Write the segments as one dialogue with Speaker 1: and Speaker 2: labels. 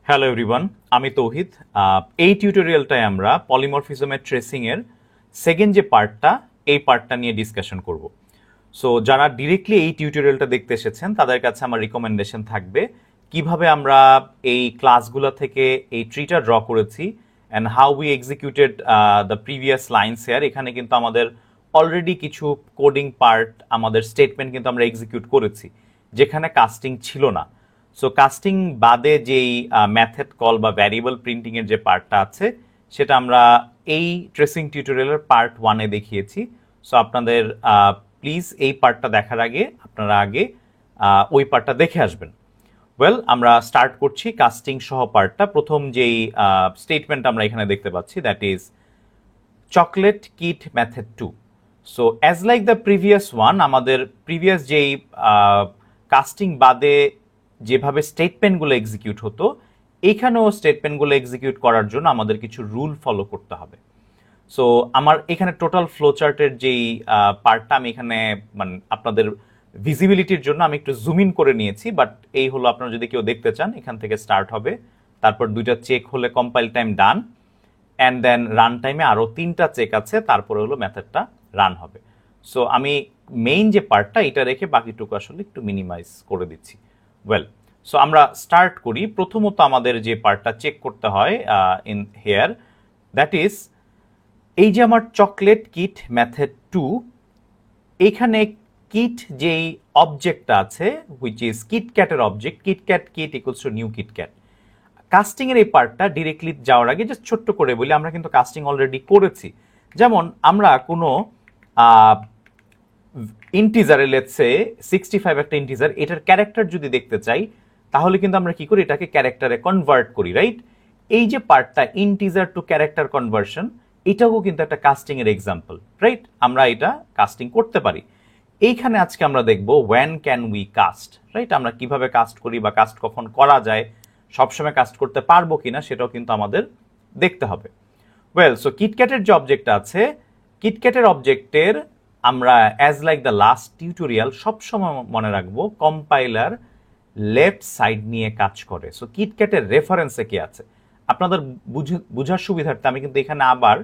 Speaker 1: Hello everyone, আমি তৌহিদ। এই টিউটোরিয়ালটায় আমরা পলিমরফিজমের ট্রেসিং এর সেকেন্ড যে পার্টটা, এই পার্টটা নিয়ে ডিসকাশন করব। সো যারা ডিরেক্টলি এই টিউটোরিয়ালটা দেখতে এসেছেন তাদের কাছে আমার রিকমেন্ডেশন থাকবে কিভাবে আমরা এই ক্লাসগুলো থেকে এই ট্রিটা ড্র করেছি and how we executed the previous lines here. এখানে কিন্তু আমাদের অলরেডি কিছু কোডিং পার্ট, আমাদের স্টেটমেন্ট কিন্তু আমরা এক্সিকিউট করেছি যেখানে কাস্টিং ছিল না। সো কাস্টিং বাদে যেই মেথড কল বা ভ্যারিয়েবল প্রিন্টিং এর যে পার্টটা আছে সেটা আমরা এই ট্রেসিং টিউটোরিয়ালের পার্ট 1-এ দেখিয়েছি। সো আপনাদের প্লিজ এই পার্টটা দেখার আগে আপনারা আগে ওই পার্টটা দেখে আসবেন। ওয়েল, আমরা স্টার্ট করছি কাস্টিং সহ পার্টটা। প্রথম যেই স্টেটমেন্ট আমরা এখানে দেখতে পাচ্ছি, that is chocolate kit method 2। So as like the previous one, আমাদের প্রিভিয়াস যেই কাস্টিং বাদে যেভাবে স্টেটমেন্টগুলো এক্সিকিউট হতো, এখানেও স্টেটমেন্টগুলো এক্সিকিউট করার জন্য আমাদের কিছু রুল ফলো করতে হবে। সো আমার এখানে টোটাল ফ্লোচার্টের যেই পার্টটা আমি এখানে মানে আপনাদের ভিজিবিলিটির জন্য আমি একটু জুম ইন করে নিয়েছি, বাট এই হলো, আপনারা যদি কেউ দেখতে চান এখান থেকে স্টার্ট হবে, তারপর দুইটা চেক হলে compile time done, and then run টাইমে আরও 3টা চেক আছে, তারপরে হলো মেথডটা রান হবে। সো আমি মেইন যে পার্টটা এটা রেখে বাকিটুকু আসলে একটু মিনিমাইজ করে দিচ্ছি। ওয়েল, সো আমরা স্টার্ট করি। প্রথমত আমাদের যে পার্টটা চেক করতে হয় ইন হেয়ার, দ্যাট ইজ এই যে আমার চকলেট কিট মেথড 2, এখানে কিট যেই অবজেক্টটা আছে হুইচ ইজ কিটক্যাটের object, KitKat kit equals to new KitKat. Casting এর এই পার্টটা ডিরেক্টলি যাওয়ার আগে জাস্ট ছোট্ট করে বলি, আমরা কিন্তু কাস্টিং অলরেডি করেছি। যেমন আমরা কোনো ইন্টিজারে, লেটস সে 65 একটা ইন্টিজার, এটার ক্যারেক্টার যদি দেখতে চাই তাহলে কিন্তু আমরা কি করি, এটাকে ক্যারেক্টারে কনভার্ট করি, রাইট? এই যে পার্টটা ইন্টিজার টু ক্যারেক্টার কনভার্সন, এটাও কিন্তু একটা কাস্টিং এর এক্সাম্পল, রাইট? আমরা এটা কাস্টিং করতে পারি। এইখানে আজকে আমরা দেখব when can we cast, right? আমরা কিভাবে কাস্ট করি বা কাস্ট কখন করা যায়, সবসময় কাস্ট করতে পারবো কিনা সেটাও কিন্তু আমাদের দেখতে হবে। ওয়েল, সো কিটক্যাটের যে অবজেক্টটা আছে, কিটক্যাটের অবজেক্টের আমরা as like the last tutorial সবসময় মনে রাখবো কম্পাইলার লেফট সাইড নিয়ে কাজ করে। সো কিটক্যাটের রেফারেন্সে কি আছে আপনাদের বুঝার সুবিধার্থে আমি কিন্তু এখানে আবার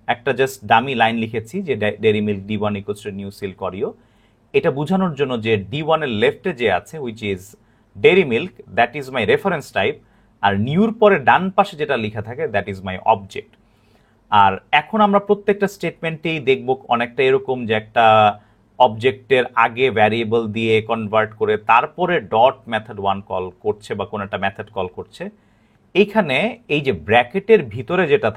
Speaker 1: একটা জাস্ট ডামি লাইন লিখেছি যে Dairy Milk D1 equals to new Silk Oreo. এটা বোঝানোর জন্য যে D1 এর লেফটে যে আছে which is Dairy Milk, that is my reference type, আর নিউর পরে ডান পাশে যেটা লেখা থাকে দ্যাট ইজ মাই অবজেক্ট। আর এখন আমরা প্রত্যেকটা স্টেটমেন্টেই দেখব অনেকটা এরকম যে একটা অবজেক্টের আগে ভ্যারিয়েবল দিয়ে কনভার্ট করে তারপরে ডট মেথড 1 কল করছে বা কোনো একটা মেথড কল করছে। এইখানে এই যে ব্র্যাকেটের ভিতরে যেটা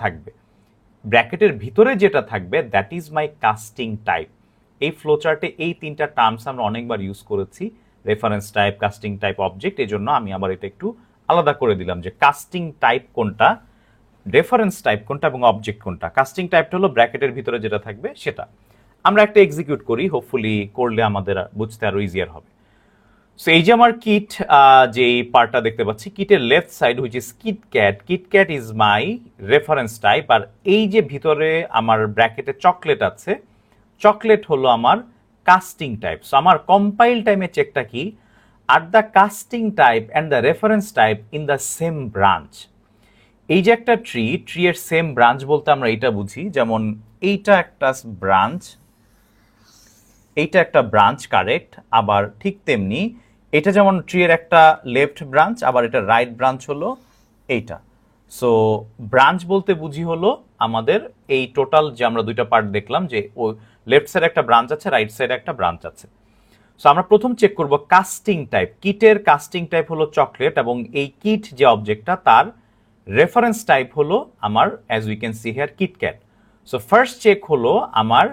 Speaker 1: থাকবে, that is my casting type. এই ফ্লোচার্টে এই 3টা টার্মস আমরা অনেকবার ইউজ করেছি, reference type, casting type, object. এই জন্য আমি আবার এটা একটু আলাদা করে দিলাম যে কাস্টিং টাইপ কোনটা, রেফারেন্স টাইপ কোনটা এবং অবজেক্ট কোনটা। কাস্টিং টাইপটা হলো ব্র্যাকেটের ভিতরে যেটা থাকবে সেটা। আমরা একটা এক্সিকিউট করি, হোপফুলি করলে আমাদের বুঝতে আরো ইজিয়ার হবে। সো এই যে আমার কিট যে পার্টটা দেখতে পাচ্ছি, কিটের left side which is KitKat, KitKat is my reference type. আর এই যে ভিতরে আমার ব্র্যাকেটে চকলেট আছে, চকলেট হলো আমার কাস্টিং টাইপ। সো আমার কম্পাইল টাইমে চেকটা কি, আর the casting type and the reference type in the same branch. এই যে একটা ট্রি এর সেম ব্রাঞ্চ বলতে আমরা এটা বুঝি, যেমন এইটা একটা ব্রাঞ্চ, এইটা একটা ব্রাঞ্চ, কারেক্ট। আবার ঠিক তেমনি এটা যেমন ট্রি এর একটা লেফট ব্রাঞ্চ, আবার এটা রাইট ব্রাঞ্চ হলো এইটা। সো ব্রাঞ্চ বলতে বুঝি হলো আমাদের এই টোটাল যে আমরা দুইটা পার্ট দেখলাম, যে ও লেফট সাইডে একটা ব্রাঞ্চ আছে, রাইট সাইডে একটা ব্রাঞ্চ আছে। সো আমরা প্রথম চেক করব কাস্টিং টাইপ। কিটের কাস্টিং টাইপ হলো চকলেট এবং এই কিট যে অবজেক্টটা তার রেফারেন্স টাইপ হলো আমার, as we can see here, KitKat. So first check হলো আমার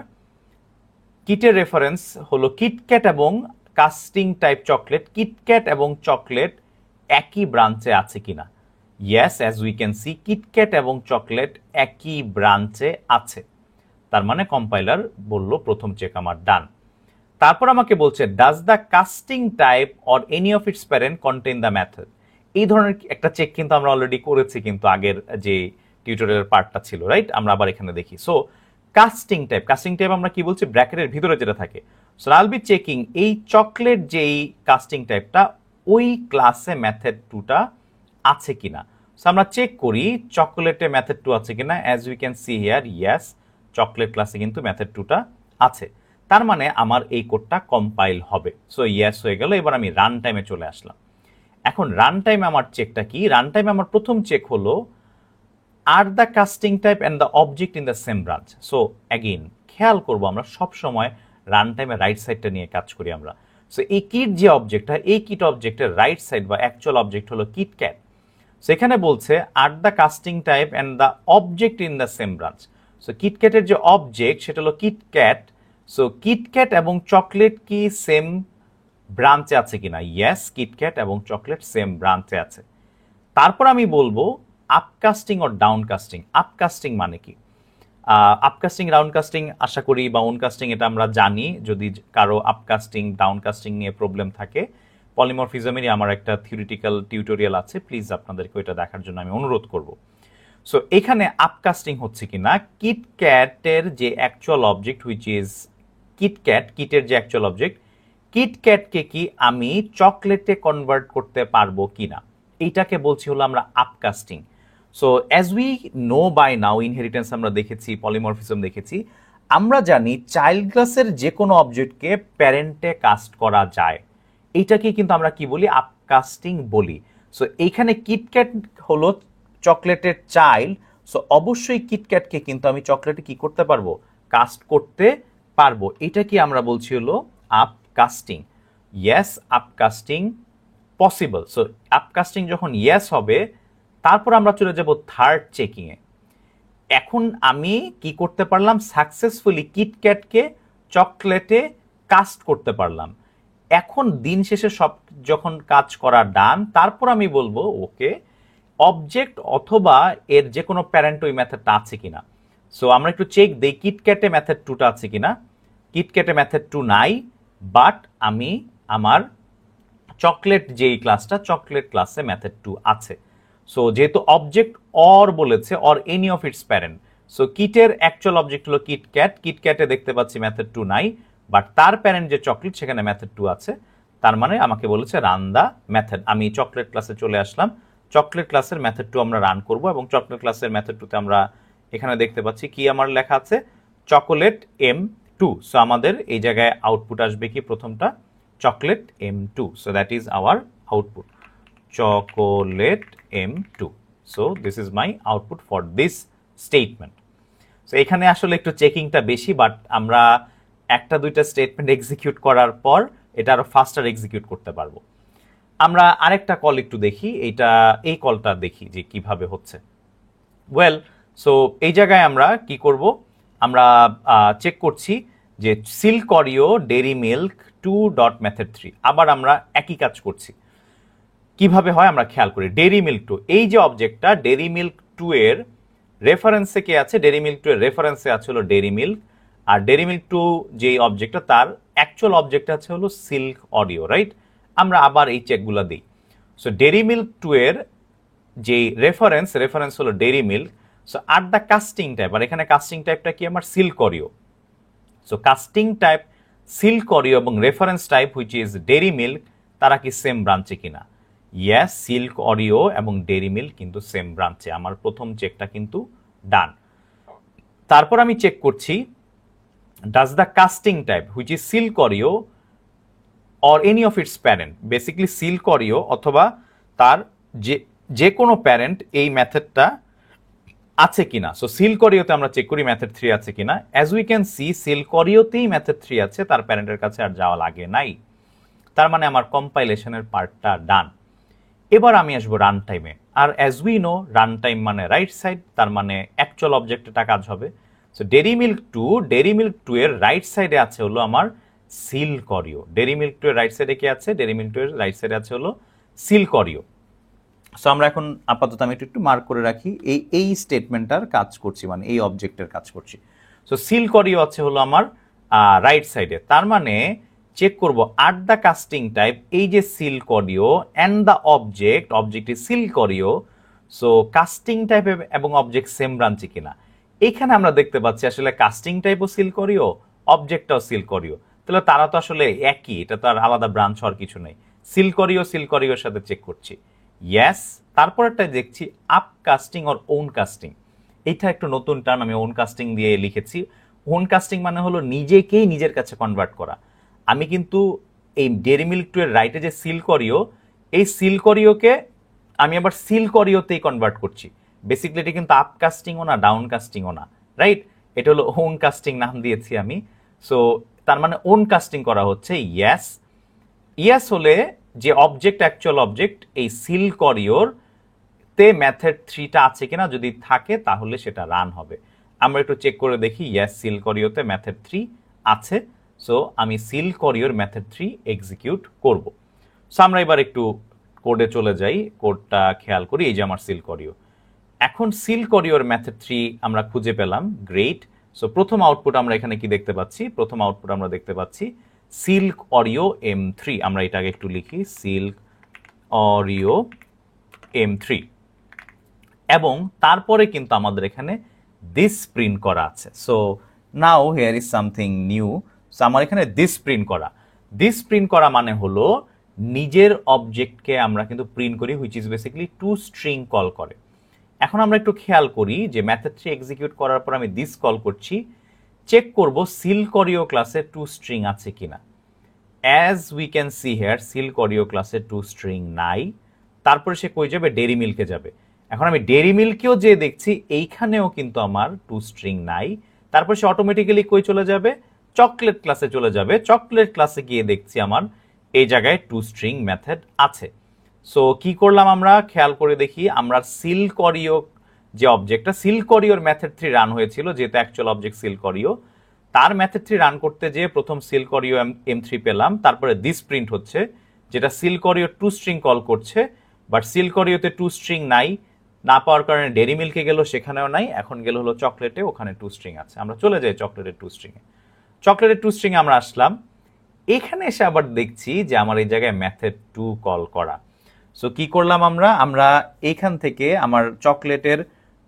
Speaker 1: কিটের রেফারেন্স হলো কিটক্যাট এবং কাস্টিং টাইপ চকলেট, কিটক্যাট এবং চকলেট একই ব্রাঞ্চে আছে কিনা। Yes, as we can see KitKat এবং চকলেট একই ব্রাঞ্চে আছে, তার মানে কম্পাইলার বললো প্রথম চেক আমার ডান। তারপর আমাকে বলছে does the casting type or any of its parent contain the method. এই ধরনের একটা চেক কিন্তু আমরা অলরেডি করেছি কিন্তু আগের যে টিউটোরিয়ালের পার্টটা ছিল, রাইট? আমরা আবার এখানে দেখি। সো কাস্টিং টাইপ আমরা কি বলছি, ব্র্যাকেটের ভিতরে যেটা থাকে। So I will be checking এই চকলেট যেই কাস্টিং টাইপটা ওই ক্লাসে মেথড 2টা আছে কিনা। সো আমরা চেক করি চকোলেটে মেথড 2 আছে কিনা। As we can see here, yes, chocolate ক্লাসে কিন্তু মেথড 2টা আছে। তার মানে আমার এই কোডটা কম্পাইল হবে। সো ইয়েস হয়ে গেল। এবার আমি রান টাইমে চলে আসলাম। এখন রান টাইমে আমার চেকটা কি? রান টাইমে আমার প্রথম চেক হলো আর the casting type and the object in the same branch. So again খেয়াল করবো আমরা সব সময় রান টাইমে রাইট সাইডটা নিয়ে কাজ করি আমরা। সো এই কিট যে অবজেক্টটা, এই কিট অবজেক্টের রাইট সাইড বা অ্যাকচুয়াল অবজেক্ট হলো কিট ক্যাট। সেখানে বলছে আর the casting type and the object in the same branch. So কিটক্যাটের যে অবজেক্ট সেটা হলো কিটক্যাট। সো কিটক্যাট এবং চকলেট কি সেম ব্রাঞ্চে আছে কিনা? ইয়েস, কিটক্যাট এবং চকলেট সেম ব্রাঞ্চে আছে। তারপর আমি বলবো আপকাস্টিং অর ডাউনকাস্টিং। আপকাস্টিং মানে কি? আপকাস্টিং, ডাউনকাস্টিং আশা করি বা ওনকাস্টিং এটা আমরা জানি। যদি কারো আপকাস্টিং ডাউনকাস্টিং নিয়ে প্রবলেম থাকে, পলিমরফিজমেরই আমার একটা থিওরিটিক্যাল টিউটোরিয়াল আছে, প্লিজ আপনাদেরকে ওইটা দেখার জন্য আমি অনুরোধ করব। সো এখানে আপকাস্টিং হচ্ছে কিনা কিটক্যাটের যে actual object which is KitKat, কিটের যে অ্যাকচুয়াল অবজেক্ট কিটক্যাটকে কি আমি চকলেটে কনভার্ট করতে পারবো কিনা, এইটাকে বলছি হলো আমরা upcasting. So as we know by now, inheritance আমরা দেখেছি, পলিমরফিজম দেখেছি, আমরা জানি চাইল্ড ক্লাসের যে কোনো অবজেক্টকে প্যারেন্টে কাস্ট করা যায়। এইটাকে কিন্তু আমরা কি বলি? আপকাস্টিং বলি। সো এইখানে কিটক্যাট হলো চকলেটের চাইল্ড। সো অবশ্যই কিটক্যাটকে কিন্তু আমি চকলেটে কি করতে পারবো? কাস্ট করতে পারবো। এটা কি আমরা বলছি হলো upcasting. Yes, upcasting possible. So upcasting যখন ইয়েস হবে, তারপর আমরা চলে যাব থার্ড চেকিং এ। এখন আমি কি করতে পারলাম? সাকসেসফুলি কিটক্যাটকে চকলেটে কাস্ট করতে পারলাম। এখন দিন শেষে সব যখন কাজ করা ডান, তারপর আমি বলবো ওকে অবজেক্ট অথবা এর যে কোনো প্যারেন্ট ওই মেথডটা আছে কিনা। সো আমরা একটু চেক দেই কিটক্যাটে মেথড 2টা আছে কিনা। কিটক্যাটে মেথড 2 নাই, বাট আমি আমার চকলেট যেই ক্লাসটা, চকলেট ক্লাসে মেথড 2 আছে। সো যেহেতু অবজেক্ট অর বলেছে, or any of its parent, so কিটের অ্যাকচুয়াল অবজেক্ট হলো কিটক্যাট, কিটক্যাটে দেখতে পাচ্ছি মেথড 2 নাই, বাট তার প্যারেন্ট যে চকলেট সেখানে মেথড 2 আছে। তার মানে আমাকে বলেছে রান দা মেথড। আমি চকলেট ক্লাসে চলে আসলাম। চকলেট ক্লাসের মেথড 2 আমরা রান করব এবং চকলেট ক্লাসের মেথড 2তে আমরা এখানে দেখতে পাচ্ছি কি আমার লেখা আছে? Chocolate M2। সো আমাদের এই জায়গায় আউটপুট আসবে কি? প্রথমটা chocolate M2। So that is our output, chocolate M2. So this is my output for this statement. So এখানে আসলে একটু চেকিংটা বেশি, বাট আমরা একটা দুইটা স্টেটমেন্ট এক্সিকিউট করার পর এটা আরো ফাস্টার এক্সিকিউট করতে পারবো। আমরা আরেকটা কল একটু দেখি, এই কলটা দেখি যে কিভাবে হচ্ছে। ওয়েল, সো এই জায়গায় আমরা কি করব? আমরা চেক করছি যে Silk Oreo Dairy Milk 2 dot method 3। আবার আমরা একই কাজ করছি। কিভাবে হয় আমরা খেয়াল করি। ডেরি মিল্ক 2, এই যে অবজেক্টটা ডেরি মিল্ক 2 এর রেফারেন্সে কে আছে? ডেরি মিল্ক 2 এর রেফারেন্সে আছে হলো ডেরি মিল্ক, আর ডেরি মিল্ক 2 যেই অবজেক্টটা তার অ্যাকচুয়াল অবজেক্ট আছে হলো সিল্ক অডিও, রাইট? আমরা আবার এই চেকগুলো দিই। সো ডেরি মিল্ক 2 এর যে রেফারেন্স হলো Dairy Milk. So are the casting type, আর এখানে কাস্টিং টাইপটা কি আমার? Silk Oreo. So casting type Silk Oreo এবং reference type which is Dairy Milk, তারা কি সেম ব্রাঞ্চে কিনা? ইয়েস, সিল্ক অরিও এবং ডেরি মিল্ক কিন্তু সেম ব্রাঞ্চে। আমার প্রথম চেকটা কিন্তু ডান। তারপর আমি চেক করছি does the casting type which is Silk Oreo or any of its parent, basically silk Oreo অথবা তার যে কোনো প্যারেন্ট এই মেথডটা আছে কিনা। সো সিল্ক অরিওতে আমরা চেক করি মেথড 3 আছে কিনা। As we can see Silk অরিওতেই মেথড 3 আছে, তার প্যারেন্টের কাছে আর যাওয়া লাগে নাই। তার মানে আমার কম্পাইলেশনের পার্টটা ডান। এবার আমি আসবো রান টাইমে। আর as we know run time মানে রাইট সাইড, তার মানে অ্যাকচুয়াল অবজেক্টটা কাজ হবে। সো ডেরি মিল্ক 2 এর রাইট সাইডে আছে হলো আমার সিল্ক অরিও। ডেরি মিল্ক 2 এর রাইট সাইডে কি আছে? ডেরি মিল্ক 2 এর রাইট সাইডে আছে হলো সিল্ক অরিও। সো আমরা এখন আপাতত আমি একটু মার্ক করে রাখি, এই স্টেটমেন্টটার কাজ করছি, মানে এই অবজেক্টের কাজ করছি। সো সিল্ক অরিও আছে হলো আমার রাইট সাইডে। তার মানে চেক করব আর দ্য কাস্টিং টাইপ, এই যে Silk Oreo and the object is Silk Oreo. So casting type এবং অবজেক্ট সেম ব্রাঞ্চে কিনা। এখানে আমরা দেখতে পাচ্ছি আসলে কাস্টিং টাইপও সিল্ক অরিও, অবজেক্টটাও সিল্ক অরিও। তাহলে তারা তো আসলে একই, এটা তো আর আলাদা ব্রাঞ্চ হওয়ার কিছু নেই। সিল্ক অরিওর সাথে চেক করছি। ইয়েস, তারপরটা দেখছি আপকাস্টিং অর ওন কাস্টিং। এইটা একটু নতুন টার্ম, আমি ওন কাস্টিং দিয়ে লিখেছি। ওন কাস্টিং মানে হলো নিজেকেই নিজের কাছে কনভার্ট করা। আমি কিন্তু এই ডেরি মিল্ক 2 এর রাইটে যে সিল করিও, এই সিল করিওকে আমি আবার সিল করিওতেই কনভার্ট করছি। বেসিক্যালি এটা কিন্তু আপকাস্টিংও না ডাউন কাস্টিংও না, রাইট? এটা হলো ওন কাস্টিং নাম দিয়েছি আমি। সো তার মানে ওন কাস্টিং করা হচ্ছে। ইয়েস, ইয়েস হলে যে অবজেক্ট, অ্যাকচুয়াল অবজেক্ট, এই সিল করিওর তে মেথড 3টা আছে কিনা, যদি থাকে তাহলে সেটা রান হবে। আমরা একটু চেক করে দেখি। ইয়েস, সিল করিওতে মেথড 3 আছে। সো আমি সিল করিওর মেথড 3 এক্সিকিউট করব। সো আমরা এবার একটু কোডে চলে যাই, কোডটা খেয়াল করি। এই যে আমার সিল করিও। এখন সিল করিওর মেথড 3 আমরা খুঁজে পেলাম, গ্রেট। সো প্রথম আউটপুট আমরা এখানে কি দেখতে পাচ্ছি? প্রথম আউটপুট আমরা দেখতে পাচ্ছি সিল্ক অরিও M3। আমরা এটাকে একটু লিখি, সিল্ক অরিও M3। এবং তারপরে কিন্তু আমাদের এখানে দিস প্রিন্ট করা আছে। So now here is something new. So আমার এখানে দিস প্রিন্ট করা, দিস প্রিন্ট করা মানে হলো নিজের অবজেক্টকে আমরা কিন্তু প্রিন্ট করি, which is basically two string call করে। এখন আমরা একটু খেয়াল করি যে মেথড 3 এক্সিকিউট করার পর আমি দিস কল করছি, চেক করব সিল করিও ক্লাসে টু স্ট্রিং আছে কিনা। As we can see here, সিল করিও ক্লাসে টু স্ট্রিং নাই। তারপরে সে কই যাবে? ডেরি মিল্কে যাবে। এখন আমি ডেরি মিল্কেও যে দেখছি এইখানেও কিন্তু আমার টু স্ট্রিং নাই। তারপর সে অটোমেটিক্যালি কই চলে যাবে? চকলেট ক্লাসে চলে যাবে। চকলেট ক্লাসে গিয়ে দেখছি আমার এই জায়গায় টু স্ট্রিং মেথড আছে। সো কি করলাম আমরা? খেয়াল করে দেখি, আমরা সিল করিও যে অবজেক্টটা, সিল করিওর মেথড 3 রান হয়েছিল, যেহেতু অ্যাকচুয়াল অবজেক্ট সিল করিও, তার মেথড 3 রান করতে যেয়ে প্রথম সিল করিও M3 পেলাম। তারপরে দিস প্রিন্ট হচ্ছে, যেটা সিল করিও টু স্ট্রিং কল করছে, বাট সিল করিওতে টু স্ট্রিং নাই। না পাওয়ার কারণে ডেরি মিল্কে গেল, সেখানেও নাই। এখন গেল হলো চকলেটে, ওখানে টু স্ট্রিং আছে। আমরা চলে যাই চকলেটের টু স্ট্রিংয়ে। চকলেটের টু স্ট্রিংয়ে আমরা আসলাম। এখানে এসে আবার দেখছি যে আমার এই জায়গায় মেথড 2 কল করা। সো কি করলাম আমরা এইখান থেকে আমার চকলেটের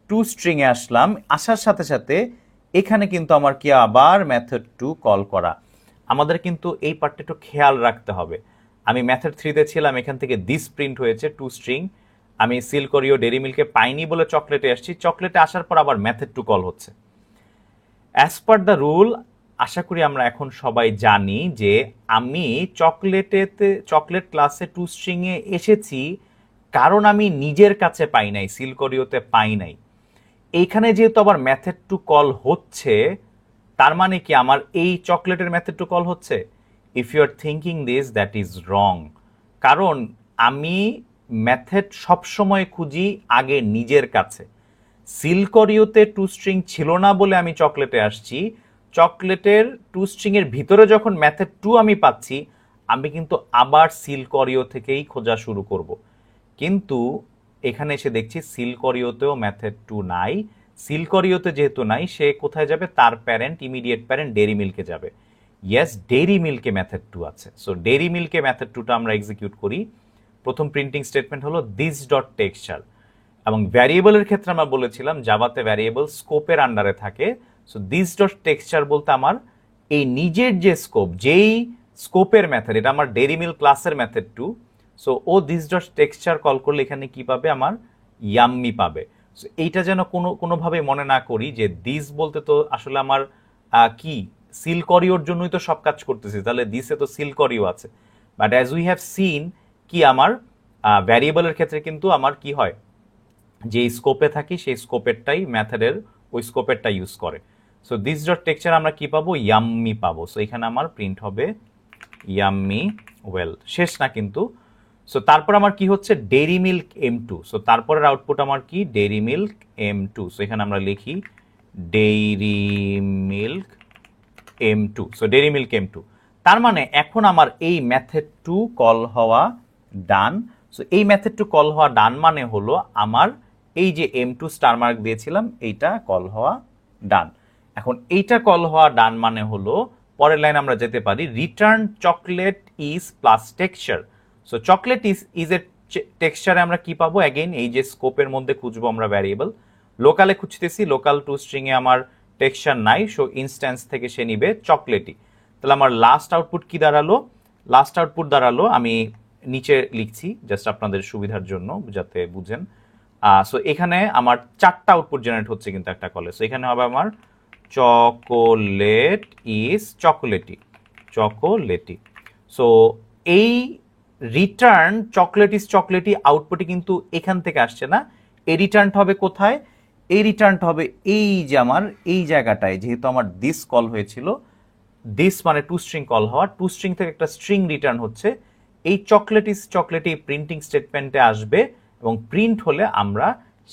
Speaker 1: টু স্ট্রিংয়ে আসলাম। আসার সাথে সাথে এখানে কিন্তু আমার কি আবার মেথড 2 কল করা। আমাদের কিন্তু এই পার্টটা একটু খেয়াল রাখতে হবে। আমি মেথড 3 তে ছিলাম, এখান থেকে দিস প্রিন্ট হয়েছে টু স্ট্রিং। আমি সিল করিও ডেরি মিল্কে পাইনি বলে চকলেটে আসছি। চকলেটে আসার পর আবার মেথড 2 কল হচ্ছে। অ্যাজ পার দ্য রুল, আশা করি আমরা এখন সবাই জানি যে আমি চকলেট ক্লাসে টু স্ট্রিংয়ে এসেছি কারণ আমি নিজের কাছে পাই নাই, সিল করিওতে পাই নাই। এইখানে যেহেতু আবার মেথড 2 কল হচ্ছে, তার মানে কি আমার এই চকলেটের মেথড 2 কল হচ্ছে? If you are thinking this, that is wrong. কারণ আমি মেথড সবসময় খুঁজি আগে নিজের কাছে। সিল করিওতে টু স্ট্রিং ছিল না বলে আমি চকলেটে আসছি। চকলেটের টু স্ট্রিং এর ভিতরে যখন মেথড 2 আমি পাচ্ছি, আমি কিন্তু আবার সিল করিও থেকেই খোঁজা শুরু করব। কিন্তু এখানে এসে দেখছি সিল করিওতেও মেথড 2 নাই। সিল করিওতে যেহেতু নাই, সে কোথায় যাবে? তার প্যারেন্ট, ইমিডিয়েট প্যারেন্ট ডেরি মিল্কে যাবে। ইয়েস, ডেরি মিল্কে মেথড 2 আছে। সো ডেরি মিল্কে মেথড 2টা আমরা এক্সিকিউট করি। প্রথম প্রিন্টিং স্টেটমেন্ট হলো দিস ডট টেক্সচার। এবং ভ্যারিয়েবলের ক্ষেত্রে আমরা বলেছিলাম জাভাতে ভ্যারিয়েবল স্কোপের আন্ডারে থাকে। সো দিস ডট টেক্সচার বলতে আমার এই নিজের যে স্কোপ, যেই স্কোপের মেথড, এটা আমার ডেরি মিল্ক ক্লাসের মেথড 2। সো ও দিস ডট টেক্সচার কল করলে এখানে কি পাবে? আমার ইয়াম্মি পাবে। সো এইটা যেন কোনোভাবে মনে না করি যে দিস বলতে তো আসলে আমার কি সিল করিওর জন্যই তো সব কাজ করতেছি, তাহলে দিসে তো সিল করিও আছে। But as we have seen কি আমার ভ্যারিয়েবলের ক্ষেত্রে কিন্তু আমার কি হয়, যে স্কোপে থাকি সেই স্কোপেরটাই মেথডের ওই স্কোপেরটা ইউজ করে। সো দিস ডট টেক্সচার আমরা কি পাবো? ইয়াম্মি পাবো। সো এখানে আমার প্রিন্ট হবে ইয়াম্মি ওয়েল। শেষ না কিন্তু। সো তারপর আমার কি হচ্ছে? Dairy Milk M2। সো তারপরের আউটপুট আমার কি? Dairy Milk M2। সো এখানে আমরা লিখি Dairy Milk M2। So Dairy Milk M2। তার মানে এখন আমার এই মেথড 2 কল হওয়া ডান। সো এই মেথড 2 কল হওয়া ডান মানে হলো আমার এই যে M2 স্টার মার্ক দিয়েছিলাম, এইটা কল হওয়া ডান। এখন এইটা কল হওয়া ডান মানে হলো পরের লাইন আমরা যেতে পারি, return chocolate is plus texture. So chocolate is এ টেক্সচারে আমরা কি পাবো? অ্যাগেইন এই যে স্কোপের মধ্যে খুঁজবো আমরা ভ্যারিয়েবল, লোকালে খুঁজতেছি, লোকাল টু স্ট্রিং এ আমার টেক্সচার নাই। সো ইনস্ট্যান্স থেকে সে নিবে চকলেটই। তাহলে আমার লাস্ট আউটপুট কি দাঁড়ালো? লাস্ট আউটপুট দাঁড়ালো, আমি নিচে লিখছি জাস্ট আপনাদের সুবিধার জন্য যাতে বুঝেন। সো এখানে আমার 4টা আউটপুট জেনারেট হচ্ছে কিন্তু একটা কলে। সো এখানে হবে আমার chocolate is chocolatey, chocolatey. So এই রিটার্ন চকলেট ইজ চকলেটি আউটপুটে কিন্তু এখান থেকে আসছে না, এই রিটার্নটা হবে কোথায়? এই রিটার্নটা হবে এই যে আমার এই জায়গাটায়, যেহেতু আমার দিস কল হয়েছিল, দিস মানে টু স্ট্রিং কল হওয়া, টু স্ট্রিং থেকে একটা স্ট্রিং রিটার্ন হচ্ছে, এই চকলেট ইজ চকলেট এই প্রিন্টিং স্টেটমেন্টে আসবে এবং প্রিন্ট হলে আমরা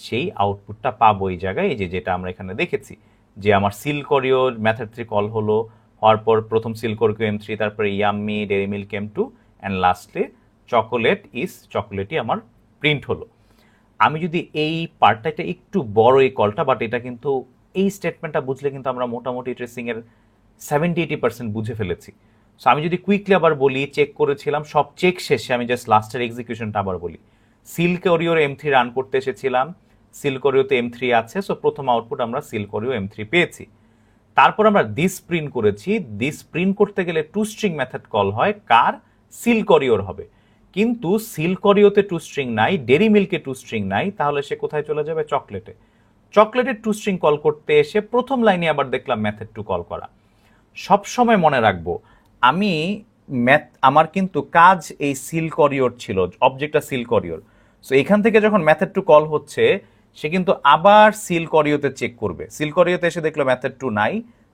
Speaker 1: সেই আউটপুটটা পাবো এই জায়গায়। এই যে যেটা আমরা এখানে দেখেছি যে আমার সিল করিও মেথড 3 কল হলো, হওয়ার পর প্রথম সিল করিও M3, তারপরে yummy Dairy Milk M2 and lastly chocolate is চকোলেটই আমার প্রিন্ট হলো। আমি যদি এই পার্টটা, এটা একটু বড় এই কলটা, বাট এটা কিন্তু এই স্টেটমেন্টটা বুঝলে কিন্তু আমরা মোটামুটি ট্রেসিংয়ের 70-80% বুঝে ফেলেছি। সো আমি যদি কুইকলি আবার বলি, চেক করেছিলাম, সব চেক শেষে আমি জাস্ট লাস্টের এক্সিকিউশনটা আবার বলি। সিল করিওর M3 রান করতে এসেছিলাম, সিল করিওতে M3 আছে, সো প্রথম আউটপুট আমরা সিল করিও M3 পেয়েছি। তারপর আমরা দিস প্রিন্ট করেছি, দিস প্রিন্ট করতে গেলে টু স্ট্রিং মেথড কল হয়, কার? সিল করিওর হবে। কিন্তু সিল করিওতে টু স্ট্রিং নাই, ডেরি মিল্কে টু স্ট্রিং নাই, তাহলে সে কোথায় চলে যাবে? চকলেটে। চকলেটের টু স্ট্রিং কল করতে এসে প্রথম লাইনে আবার দেখলাম মেথড টু কল করা। সবসময় মনে রাখবো আমি আমার কিন্তু কাজ এই সিল করিওর ছিল, অবজেক্টটা সিল করিওর। সো এখান থেকে যখন মেথড টু কল হচ্ছে, সে কিন্তু আবার সিল করিওতে চেক করবে। সিল করিওতে এসে দেখলো মেথড টু নাই,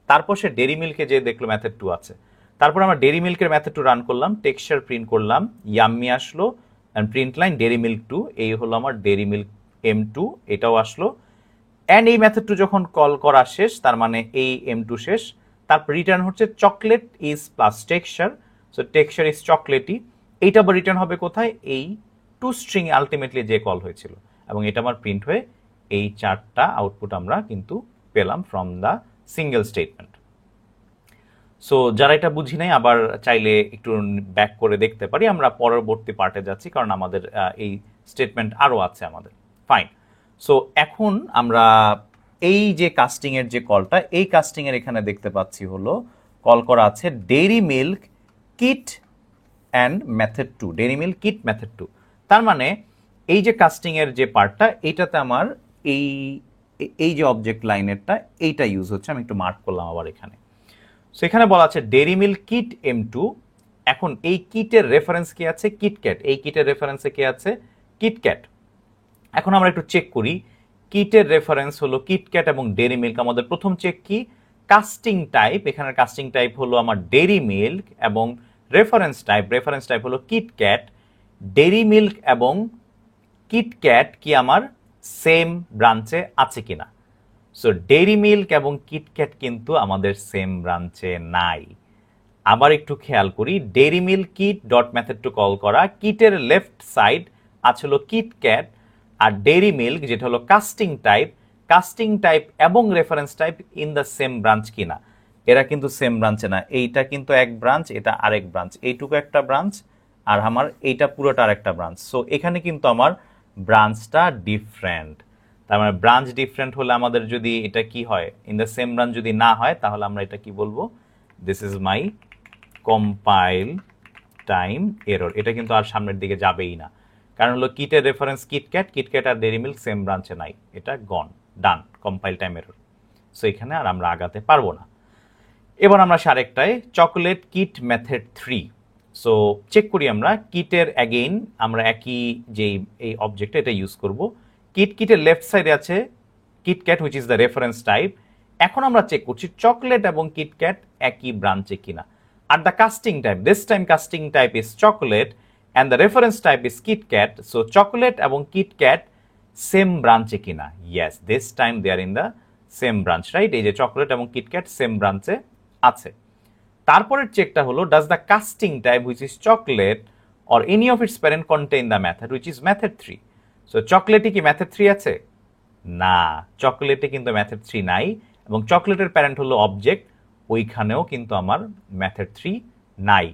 Speaker 1: তারপর সে ডেরি মিল্কে যেয়ে দেখলো মেথড টু আছে। তারপর আমরা ডেরি মিল্কের মেথড টু রান করলাম, টেক্সচার প্রিন্ট করলাম, ইয়াম্মি আসলো, and print line Dairy Milk 2, এই হলো আমার ডেরি মিল্ক M2, এটাও আসলো। অ্যান্ড এই মেথড টু যখন কল করা শেষ, তার মানে এই M2 শেষ, তারপর রিটার্ন হচ্ছে chocolate is plus texture, so texture is চকলেটই। এইটা আবার রিটার্ন হবে কোথায়? এই টু স্ট্রিং আলটিমেটলি যে কল হয়েছিল, এবং এটা আমার প্রিন্ট হয়ে এই 4টা আউটপুট আমরা কিন্তু পেলাম from the single statement. So যারা এটা বুঝি নাই আবার চাইলে একটু ব্যাক করে দেখতে পারি, আমরা পরবর্তী পার্টে যাচ্ছি কারণ আমাদের এই স্টেটমেন্ট আরও আছে আমাদের। ফাইন। সো এখন আমরা এই যে কাস্টিং এর যে কলটা, এই কাস্টিং এর এখানে দেখতে পাচ্ছি হলো কল করা আছে dairy milk kit and method 2, dairy milk kit method 2। তার মানে এই যে কাস্টিং এর যে পার্টটা, এইটাতে আমার এই যে অবজেক্ট লাইনেরটা এইটা ইউজ হচ্ছে। আমি একটু মার্ক করলাম আবার এখানে। সো এখানে বলা আছে ডেইরি মিল্ক কিট M2। এখন এই কিটের রেফারেন্স কি আছে? কিটক্যাট। এই কিটের রেফারেন্সে কি আছে? কিটক্যাট। এখন আমরা একটু চেক করি, কিটের রেফারেন্স হলো কিটক্যাট এবং ডেইরি মিল্ক। আমাদের প্রথম চেক কি? Casting type. এখানে কাস্টিং টাইপ হলো আমার ডেইরি মিল্ক এবং রেফারেন্স টাইপ হলো কিটক্যাট। ডেইরি মিল্ক এবং কিটক্যাট কি আমার সেম ব্রাঞ্চে আছে কিনা? সো ডেইরি মিল্ক এবং কিটক্যাট কিন্তু আমাদের সেম ব্রাঞ্চে নাই। আবার একটু খেয়াল করি, dairy milk kit dot method two call করা, কিটের লেফট সাইড আছে হলো কিটক্যাট, আর ডেইরি মিল্ক যেটা হলো কাস্টিং টাইপ এবং reference type in the same branch কিনা? এরা কিন্তু সেম ব্রাঞ্চে না। এইটা কিন্তু এক ব্রাঞ্চ, এটা আরেক ব্রাঞ্চ, এইটুকু একটা ব্রাঞ্চ, আর আমার এইটা পুরোটা আরেকটা ব্রাঞ্চ। সো এখানে কিন্তু আমার ব্রাঞ্চটা ডিফারেন্ট। তার মানে ব্রাঞ্চ ডিফারেন্ট হলে আমাদের যদি এটা কি হয়, ইন দ্য সেম ব্রাঞ্চ যদি না হয়, তাহলে আমরা এটা কি বলবো? This is my compile time error. এটা কিন্তু আর সামনের দিকে যাবেই না, কারণ হলো কিটের রেফারেন্স কিটক্যাট আর ডেইরি মিল্ক সেম ব্রাঞ্চে নাই, এটা gone, done, compile time error. So এখানে আর আমরা আগাতে পারবো না। এবার আমরা আরেকটায় chocolate kit method 3। So check করি আমরা কিটের অ্যাগেইন আমরা একই যেই এই অবজেক্ট এটা ইউজ করব। কিটের লেফট সাইডে আছে KitKat which is the reference type. এখন আমরা চেক করছি চকলেট এবং কিটক্যাট একই ব্রাঞ্চে কিনা। আর the casting type, this time casting type is chocolate and the reference type is KitKat. So chocolate এবং কিটক্যাট সেম ব্রাঞ্চে কিনা? Yes, this time they are in the same branch, right? এই যে চকলেট এবং কিটক্যাট সেম ব্রাঞ্চে আছে। তারপরের চেকটা হলো does the casting type which is chocolate or any of its parent contain the method which is method 3। So চকলেটে কি মেথড 3 আছে? না, চকলেটে কিন্তু মেথড 3 নাই, এবং চকলেটের প্যারেন্ট হলো অবজেক্ট, ওইখানেও কিন্তু আমার মেথড 3 নাই।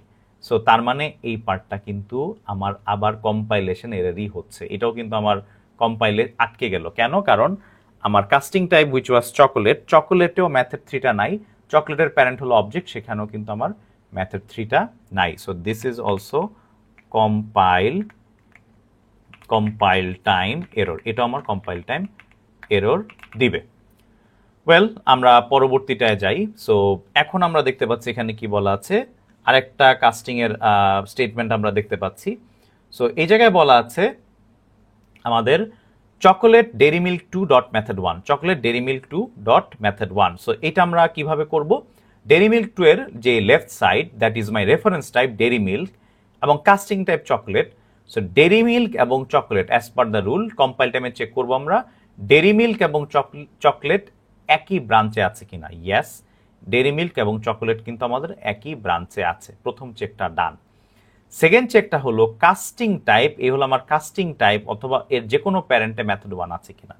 Speaker 1: সো তার মানে এই পার্টটা কিন্তু আমার আবার কম্পাইলেশন এররই হচ্ছে। এটাও কিন্তু আমার কম্পাইলে আটকে গেল। কেন? কারণ আমার কাস্টিং টাইপ হুইচ ওয়াজ চকলেটেও মেথড 3টা নাই, চকলেটের প্যারেন্ট হলো অবজেক্ট, সেখানেও কিন্তু আমার মেথড 3টা নাই। So this is also compile time error, এটা আমার কম্পাইল টাইম এরর দিবে। ওয়েল, আমরা পরবর্তীটায় যাই। সো এখন আমরা দেখতে পাচ্ছি এখানে কি বলা আছে, আরেকটা কাস্টিং এর স্টেটমেন্ট আমরা দেখতে পাচ্ছি। সো এই জায়গায় বলা আছে আমাদের chocolate Dairy Milk 2 dot method 1, chocolate Dairy Milk 2 dot method 1। So এটা আমরা কিভাবে করব, ডেরি মিল্ক 2 এর যে left side, that is my reference type Dairy Milk এবং casting type chocolate. So Dairy Milk এবং chocolate as per the rule compile টাইমে check করব আমরা ডেরি মিল্ক এবং চকোলেট একই ব্রাঞ্চে আছে কিনা। ইয়েস, ডেরি মিল্ক এবং চকোলেট কিন্তু আমাদের একই ব্রাঞ্চে আছে। প্রথম চেকটা ডান। সেকেন্ড চেকটা হলো কাস্টিং টাইপ, এই হলো আমার কাস্টিং টাইপ অথবা এর যে কোনো প্যারেন্টে মেথড 1 আছে কিনা।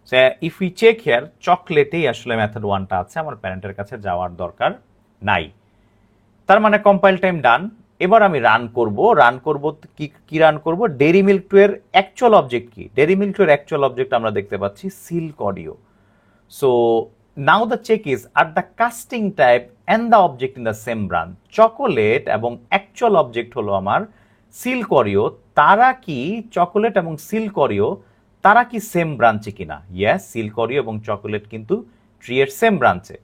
Speaker 1: So if we check here, চকলেটেই আসলে মেথড 1টা আছে, আমার প্যারেন্টের কাছে যাওয়ার দরকার নাই। তার মানে কম্পাইল টাইম ডান। এবার আমি রান করব কি রান করব, ডেরি মিল্ক 2 এর অ্যাকচুয়াল অবজেক্ট কি, ডেরি মিল্ক 2 এর অ্যাকচুয়াল অবজেক্ট আমরা দেখতে পাচ্ছি Silk Oreo. So now the check is are the casting type and the object in the same branch, chocolate এবং অ্যাকচুয়াল অবজেক্ট হলো আমার সিল্ক অরিও, তারা কি চকোলেট এবং সিল্ক অরিও তারা কি সেম ব্রাঞ্চে কিনা। ইয়েস, সিল্ক অরিও এবং চকোলেট কিন্তু ট্রি এর সেম ব্রাঞ্চে।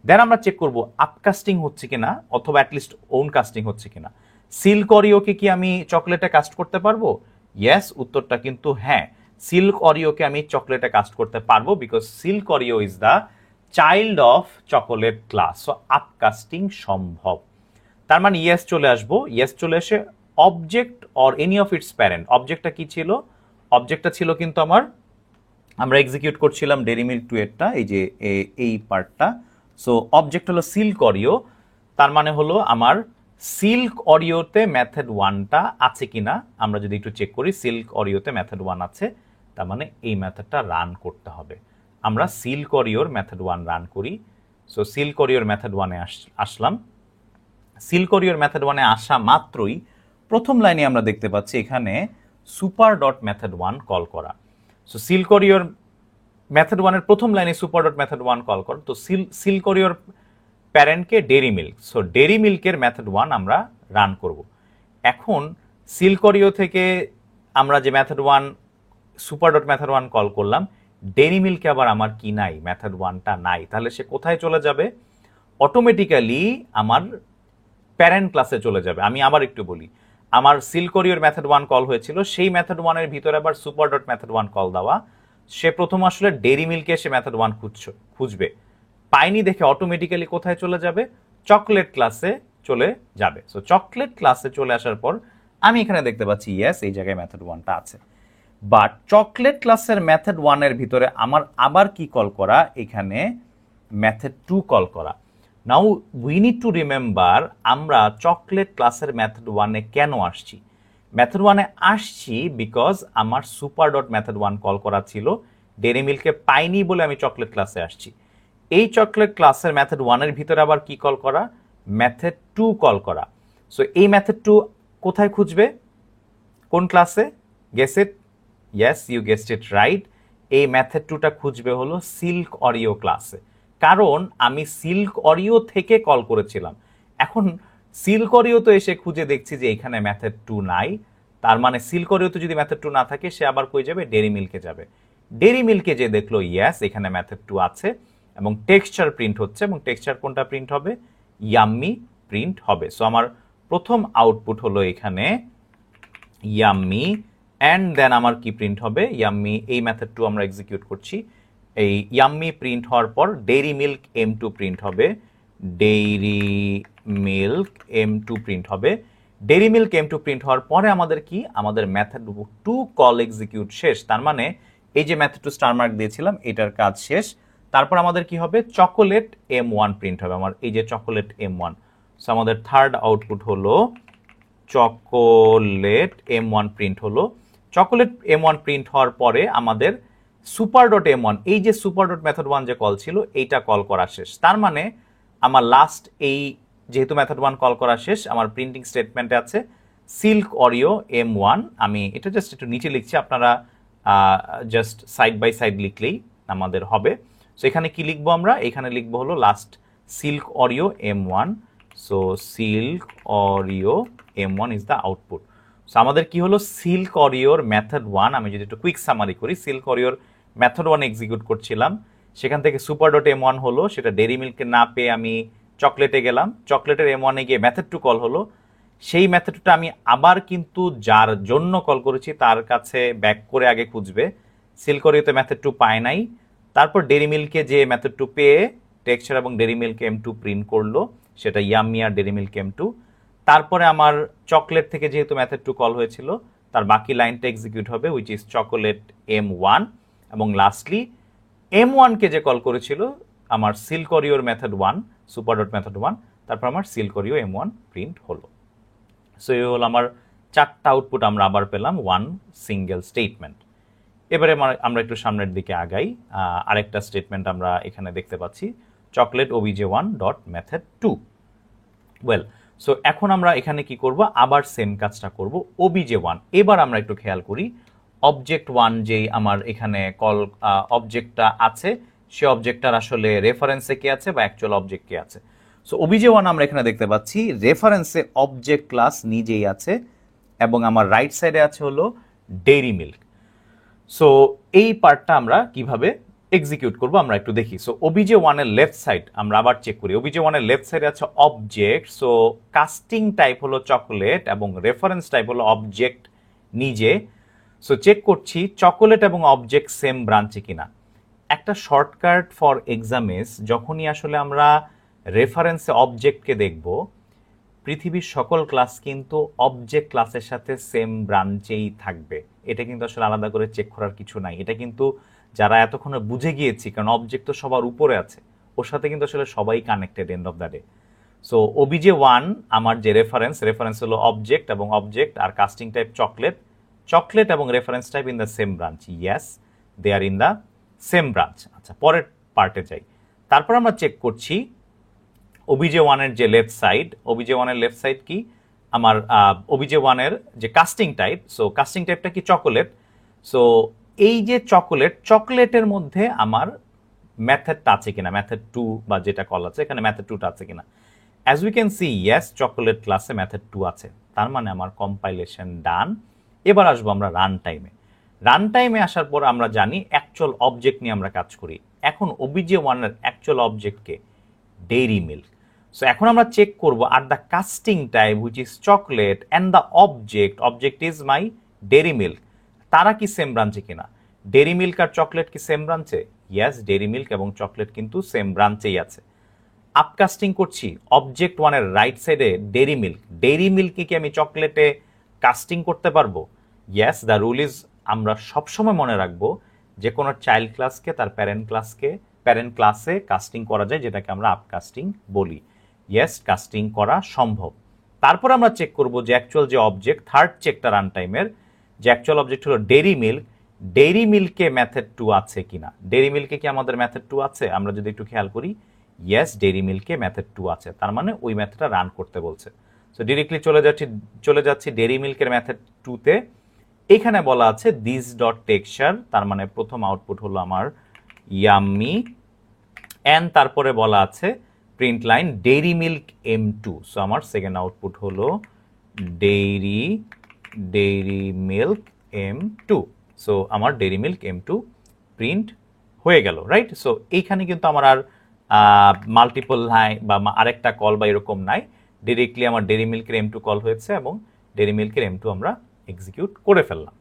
Speaker 1: দেন আমরা চেক করব আপকাস্টিং হচ্ছে কিনা অথবা অ্যাটলিস্ট ওন কাস্টিং হচ্ছে কিনা। সিল্ক অরিওকে কি আমি চকলেটে কাস্ট করতে পারবো? ইয়েস, উত্তরটা কিন্তু হ্যাঁ, সিল্ক অরিওকে আমি চকলেটে কাস্ট করতে পারবো, because Silk Oreo is the child of chocolate class. So upcasting সম্ভব। তার মানে ইয়েস চলে আসবো। ইয়েস চলে এসে object or any of its parent, অবজেক্টটা কি ছিল, অবজেক্টটা ছিল কিন্তু আমরা এক্সিকিউট করছিলাম ডেরি মিল্ক 2 এরটা, এই যে এই পার্টটা। সো অবজেক্ট হলো সিল্ক অরিও, তার মানে হলো আমার সিল্ক অরিওতে মেথড 1টা আছে কিনা আমরা যদি একটু চেক করি, সিল্ক অরিওতে মেথড 1 আছে, তার মানে এই মেথডটা রান করতে হবে। আমরা সিল্ক অরিওর মেথড 1 রান করি। সো সিল্ক অরিওর মেথড 1-এ আসলাম। সিল্ক অরিওর মেথড 1-এ আসা মাত্রই প্রথম লাইনে আমরা দেখতে পাচ্ছি এখানে সুপার ডট মেথড 1 কল করা। সো সিল্ক অরিওর মেথড 1-এর প্রথম লাইনে সুপার ডট মেথড 1 কল করা, তো সিল্ক অরিওর প্যারেন্টকে ডেরি মিল্ক, সো ডেরি মিল্কের মেথড 1 আমরা রান করব। এখন সিল্ক অরিও থেকে আমরা যে method 1 super dot method 1 call করলাম, ডেরি মিল্কে আবার আমার কি নাই, মেথড 1টা নাই, তাহলে সে কোথায় চলে যাবে, অটোমেটিক্যালি আমার প্যারেন্ট ক্লাসে চলে যাবে। আমি আবার একটু বলি, আমার সিল্ক অরিওর মেথড 1 কল হয়েছিল, সেই মেথড 1 এর ভিতরে আবার সুপার ডট মেথড 1 কল দেওয়া, সে প্রথম আসলে ডেরি মিল্কে সে মেথড 1 খুঁজবে, পাইনি দেখে অটোমেটিক্যালি কোথায় চলে যাবে, চকলেট ক্লাসে চলে যাবে। সো চকলেট ক্লাসে চলে আসার পর আমি এখানে দেখতে পাচ্ছি ইয়েস, এই জায়গায় মেথড 1টা আছে। বাট চকলেট ক্লাসের মেথড 1 এর ভিতরে আমার আবার কি কল করা, এখানে মেথড 2 কল করা। Now we need to remember, আমরা চকলেট ক্লাসের মেথড 1-এ কেন আসছি। মেথড 1-এ আসছি বিকজ আমার সুপার ডট মেথড 1 কল করা ছিল, ডেরি মিল্কে পাইনি বলে আমি চকলেট ক্লাসে আসছি। এই চকলেট ক্লাসের মেথড 1-এর ভিতরে আবার কি কল করা, মেথড 2 কল করা। সো এই মেথড 2 কোথায় খুঁজবে, কোন ক্লাসে, guess it, yes you guessed it right, এই মেথড 2টা খুঁজবে হলো সিল্ক অরিও ক্লাসে, কারণ আমি সিল্ক অরিও থেকে কল করেছিলাম। এখন সিল্ক অরিও তো এসে খুঁজে দেখছি যে এখানে মেথড 2 নাই, তার মানে সিল্ক অরিওতে যদি মেথড 2 না থাকে সে আবার কই যাবে, ডেরি মিল্কে যাবে। ডেরি মিল্কে যে দেখলো ইয়েস এখানে মেথড 2 আছে এবং টেক্সচার প্রিন্ট হচ্ছে, এবং টেক্সচার কোনটা প্রিন্ট হবে, ইয়াম্মি প্রিন্ট হবে। সো আমার প্রথম আউটপুট হলো এখানে ইয়াম্মি, অ্যান্ড দেন আমার কি প্রিন্ট হবে, ইয়াম্মি, এই মেথড 2 আমরা এক্সিকিউট করছি, এই ইয়াম্মি প্রিন্ট হওয়ার পর ডেইরি মিল্ক M2 প্রিন্ট হবে, ডেইরি মিল্ক M2 প্রিন্ট হবে। ডেইরি মিল্ক M2 প্রিন্ট হওয়ার পরে আমাদের কি, আমাদের মেথড 2 কল এক্সিকিউট শেষ, তার মানে এই যে মেথড 2 স্টার মার্ক দিয়েছিলাম এটার কাজ শেষ। তারপর আমাদের কি হবে, চকোলেট M1 প্রিন্ট হবে, আমার এই যে চকোলেট M1। সো আমাদের থার্ড আউটপুট হলো চকোলেট M1 প্রিন্ট হলো। চকোলেট M1 প্রিন্ট হওয়ার পরে আমাদের সুপার ডট M1, এই যে সুপার ডট মেথড 1 যে কল ছিল এইটা কল করা শেষ, তার মানে আমার লাস্ট এই যেহেতু মেথড 1 কল করা শেষ, আমার প্রিন্টিং স্টেটমেন্টে আছে সিল্ক অরিও M1। আমি এটা জাস্ট একটু নিচে লিখছি, আপনারা জাস্ট সাইড বাই সাইড লিখলেই আমাদের হবে। সো এখানে কি লিখবো আমরা, এখানে লিখবো হলো last silk Oreo M1। So silk Oreo M1 is the output. So আমাদের কি হলো, সিল্ক অরিওর মেথড 1, আমি যদি একটু কুইক সামারি করি, সিল্ক অরিওর মেথড 1 এক্সিকিউট করছিলাম, সেখান থেকে সুপার ডট M1 হলো, সেটা ডেরি মিল্কে না পেয়ে আমি চকলেটে গেলাম, চকলেটের M1 এ গিয়ে মেথড 2 কল হলো, সেই মেথডটা আমি আবার কিন্তু যার জন্য কল করেছি তার কাছে ব্যাক করে আগে খুঁজবে, সিল্ক অরিওতে মেথড 2 পায় নাই, তারপর ডেরি মিল্কে যে মেথড 2 পেয়ে টেক্সচার এবং ডেরি মিল্ক M2 প্রিন্ট করলো, সেটা ইয়াম্মি আর ডেরি মিল্ক M2। তারপরে আমার চকলেট থেকে যেহেতু মেথড 2 কল হয়েছিল, তার বাকি লাইনটা এক্সিকিউট হবে, উইচ ইজ চকোলেট M1, এবং লাস্টলি M1 কে যে কল করেছিল আমার সিল্ক অরিওর মেথড 1, সুপার ডট মেথড 1, তারপর আমার সিল্ক অরিও M1 প্রিন্ট হলো। সো এই হলো আমার 4টা আউটপুট আমরা আবার পেলাম ওয়ান সিঙ্গেল স্টেটমেন্ট। এবারে আমরা একটু সামনের দিকে আগাই, আরেকটা স্টেটমেন্ট আমরা এখানে দেখতে পাচ্ছি, chocolate obj1 dot method 2। Well, so এখন আমরা এখানে কি করব, আবার সেম কাজটা করব obj1। এবার আমরা একটু খেয়াল করি অবজেক্ট 1 যেই আমার এখানে কল অবজেক্টটা আছে, সে অবজেক্টটার আসলে রেফারেন্সে কে আছে বা অ্যাকচুয়াল অবজেক্ট কে আছে। সো obj1 আমরা এখানে দেখতে পাচ্ছি রেফারেন্সে অবজেক্ট ক্লাস নিজেই আছে, এবং আমার রাইট সাইডে আছে হলো ডেইরি মিল্ক। সো এই পার্টটা আমরা কিভাবে এক্সিকিউট করব আমরা একটু দেখি। সো obj1 এর লেফট সাইড আমরা আবার চেক করি, obj1 এর লেফট সাইডে আছে অবজেক্ট, সো কাস্টিং টাইপ হলো চকোলেট এবং রেফারেন্স টাইপ হলো অবজেক্ট নিজে। সো চেক করছি চকোলেট এবং অবজেক্ট সেম ব্রাঞ্চে কিনা। একটা শর্টকাট ফর এক্সামিস, যখনই আসলে আমরা রেফারেন্সে অবজেক্টকে দেখব, পৃথিবীর সকল ক্লাস কিন্তু অবজেক্ট ক্লাসের সাথে সেম ব্রাঞ্চেই থাকবে, এটা কিন্তু আসলে আলাদা করে চেক করার কিছু নাই। এটা কিন্তু যারা এতক্ষণে বুঝে গিয়েছি, কারণ অবজেক্ট তো সবার উপরে আছে, ওর সাথে কিন্তু আসলে সবাই connected end of the day. So obj1 আমার যে রেফারেন্স হলো অবজেক্ট, এবং অবজেক্ট আর কাস্টিং টাইপ চকলেট, চকলেট এবং reference type in the same branch, yes they are in the same branch. আচ্ছা, পরের পার্টে যাই। তারপর আমরা চেক করছি obj1 এর যে লেফট সাইড, obj1 এর লেফট সাইড কি আমার obj1 এর যে কাস্টিং টাইপ, সো কাস্টিং টাইপটা কি চকোলেট। সো এই যে চকলেটের মধ্যে আমার মেথডটা আছে কিনা, মেথড 2 বা যেটা কল আছে এখানে মেথড 2টা আছে কিনা। As we can C, yes chocolate ক্লাসে মেথড 2 আছে, তার মানে আমার কম্পাইলেশন ডান। এবার আসবো আমরা রান টাইমে। রান টাইমে আসার পর আমরা জানি অ্যাকচুয়াল অবজেক্ট নিয়ে আমরা কাজ করি। এখন obj1 এর অ্যাকচুয়াল অবজেক্টকে ডেইরি মিল্ক। সো এখন আমরা চেক করব আর the casting type which is chocolate and the object is my dairy milk, তারা কি সেম ব্রাঞ্চে কিনা। ডেইরি মিল্ক আর চকলেট কি সেম ব্রাঞ্চে, ইয়েস ডেইরি মিল্ক এবং চকলেট কিন্তু সেম ব্রাঞ্চেই আছে। আপকাস্টিং করছি অবজেক্ট 1 এর রাইট সাইডে ডেইরি মিল্ককে কি আমি চকলেটে কাস্টিং করতে পারবো, ইয়েস দ্য রুল ইজ, আমরা সবসময় মনে রাখবো যে কোনো চাইল্ড ক্লাসকে তার প্যারেন্ট ক্লাসে কাস্টিং করা যায়, যেটাকে আমরা আপকাস্টিং বলি। ইয়েস, কাস্টিং করা সম্ভব। তারপর আমরা চেক করব যে অ্যাকচুয়াল যে অবজেক্ট, থার্ড চেকটা রান টাইমের, যে অ্যাকচুয়াল অবজেক্ট হলো ডেইরি মিল্কে মেথড 2 আছে কিনা। ডেইরি মিল্কে কি আমাদের মেথড 2 আছে, আমরা যদি একটু খেয়াল করি, ইয়েস ডেইরি মিল্কে মেথড 2 আছে, তার মানে ওই মেথডটা রান করতে বলছে। সো ডিরেক্টলি চলে যাচ্ছি ডেইরি মিল্কের মেথড 2 তে। এখানে বলা আছে দিস ডট টেক্সচার, তার মানে প্রথম আউটপুট হলো আমার ইয়াম্মি, এন্ড তারপরে বলা আছে print line dairy Milk M2। So আমার সেকেন্ড আউটপুট হলো ডেইরি মিল্ক M2। সো আমার ডেইরি মিল্ক M2 প্রিন্ট হয়ে গেল, রাইট। সো এইখানে কিন্তু আমার আর মাল্টিপল নাই বা আরেকটা কল বা এরকম নাই, ডিরেক্টলি আমার ডেইরি মিল্কের M2 কল হয়েছে এবং ডেইরি মিল্কের M2 আমরা এক্সিকিউট করে ফেললাম।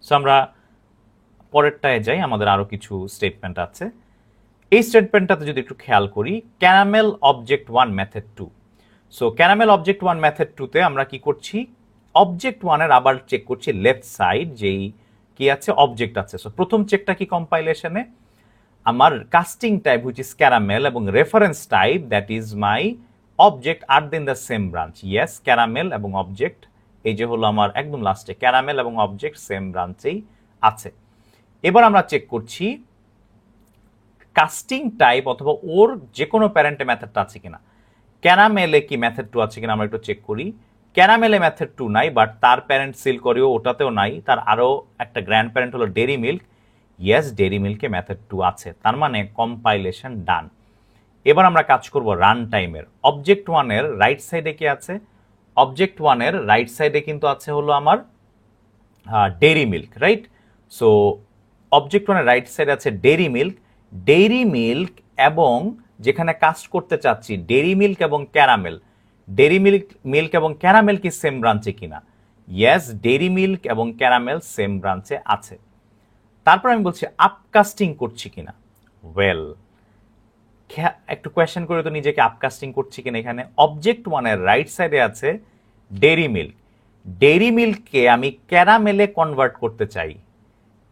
Speaker 1: সো আমরা পরেরটায় যাই, আমাদের আরো কিছু স্টেটমেন্ট আছে। এই স্টেটমেন্টটাতে যদি একটু খেয়াল করি, caramel object 1 method 2। So caramel object 1 method 2 তে আমরা কি করছি, অবজেক্ট 1 এর আবার চেক করছি লেফট সাইড, যেই কি আছে অবজেক্ট আছে। সো প্রথম চেকটা কি কম্পাইলেশনে, আমার casting type which is caramel এবং reference type that is my object are then the same branch, yes caramel এবং অবজেক্ট, এই যে হলো আমার একদম লাস্টে ক্যারামেল এবং অবজেক্ট সেম ব্রাঞ্চেই আছে। এবার আমরা চেক করছি কাস্টিং টাইপ অথবা ওর যে কোনো প্যারেন্টে মেথডটা আছে কিনা। ক্যারামেলে কি মেথড 2 আছে কিনা আমরা একটু চেক করি। ক্যারামেলে মেথড 2 নাই, বাট তার প্যারেন্ট সিল্ক অরিও ওটাতেও নাই, তার আরো একটা গ্র্যান্ড প্যারেন্ট হলো ডেইরি মিল্ক, ইয়েস ডেইরি মিল্কে মেথড 2 আছে, তার মানে কম্পাইলেশন ডান। এবার আমরা কাজ করব রান টাইমের। অবজেক্ট 1 এর রাইট সাইডে কি আছে, অবজেক্ট ওয়ানের রাইট সাইডে কিন্তু আছে হলো আমার dairy milk, right? So object ওয়ানের রাইট সাইডে আছে ডেইরি মিল্ক এবং যেখানে কাস্ট করতে চাচ্ছি ডেইরি মিল্ক এবং ক্যারামেল, মিল্ক এবং ক্যারামেল কি সেম ব্রাঞ্চে কিনা? ইয়েস, ডেইরি মিল্ক এবং ক্যারামেল সেম ব্রাঞ্চে আছে। তারপর আমি বলছি আপকাস্টিং করছি কিনা। ওয়েল, একটু কোয়েশ্চেন করে তো নিজেকে আপকাস্টিং করছি কিনা। এখানে অবজেক্ট ওয়ানের রাইট সাইডে আছে ডেইরি মিল্ককে আমি ক্যারামেলে কনভার্ট করতে চাই,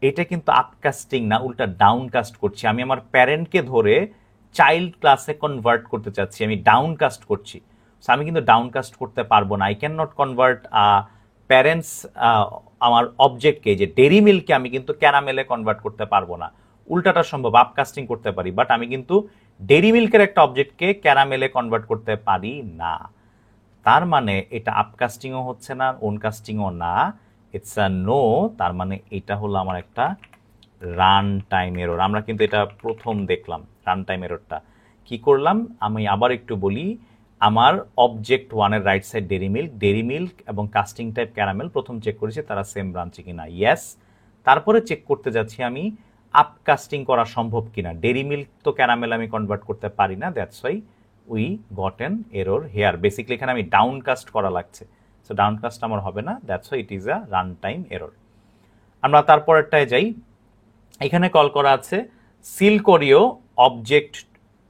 Speaker 1: এটা কিন্তু আপকাস্টিং না, উল্টা ডাউনকাস্ট করছি। আমি আমার প্যারেন্টকে ধরে চাইল্ড ক্লাসে কনভার্ট করতে চাচ্ছি, আমি ডাউনকাস্ট করছি। সো আমি কিন্তু ডাউনকাস্ট করতে পারবো না। I can not convert parents আমার অবজেক্টকে, যে ডেইরি মিল্ককে আমি কিন্তু ক্যারামেলে কনভার্ট করতে পারবো না। উল্টাটা সম্ভব, আপকাস্টিং করতে পারি, বাট আমি কিন্তু ডেইরি মিল্কের একটা অবজেক্টকে ক্যারামেলে কনভার্ট করতে পারি না। তার মানে এটা আপকাস্টিংও হচ্ছে না, ওনকাস্টিংও না, ইটস আ নো। তার মানে এটা হলো আমার একটা রান টাইম এরর। আমরা কিন্তু এটা প্রথম দেখলাম রান টাইম এররটা। কি করলাম আমি আবার একটু বলি। আমার অবজেক্ট ওয়ানের রাইট সাইড ডেইরি মিল্ক এবং কাস্টিং টাইপ ক্যারামেল প্রথম চেক করেছি তারা সেম ব্রাঞ্চে কিনা, ইয়েস। তারপরে চেক করতে যাচ্ছি আমি আপকাস্টিং করা সম্ভব কিনা। ডেইরি মিল্ক তো ক্যারামেল আমি কনভার্ট করতে পারি না, that's why we got an error here. Basically এখানে আমি ডাউনকাস্ট করা লাগছে, সো ডাউনকাস্ট আমার হবে না, that's why it is a run time error. আমরা তারপরেরটায় যাই। এখানে কল করা আছে Silk Oreo object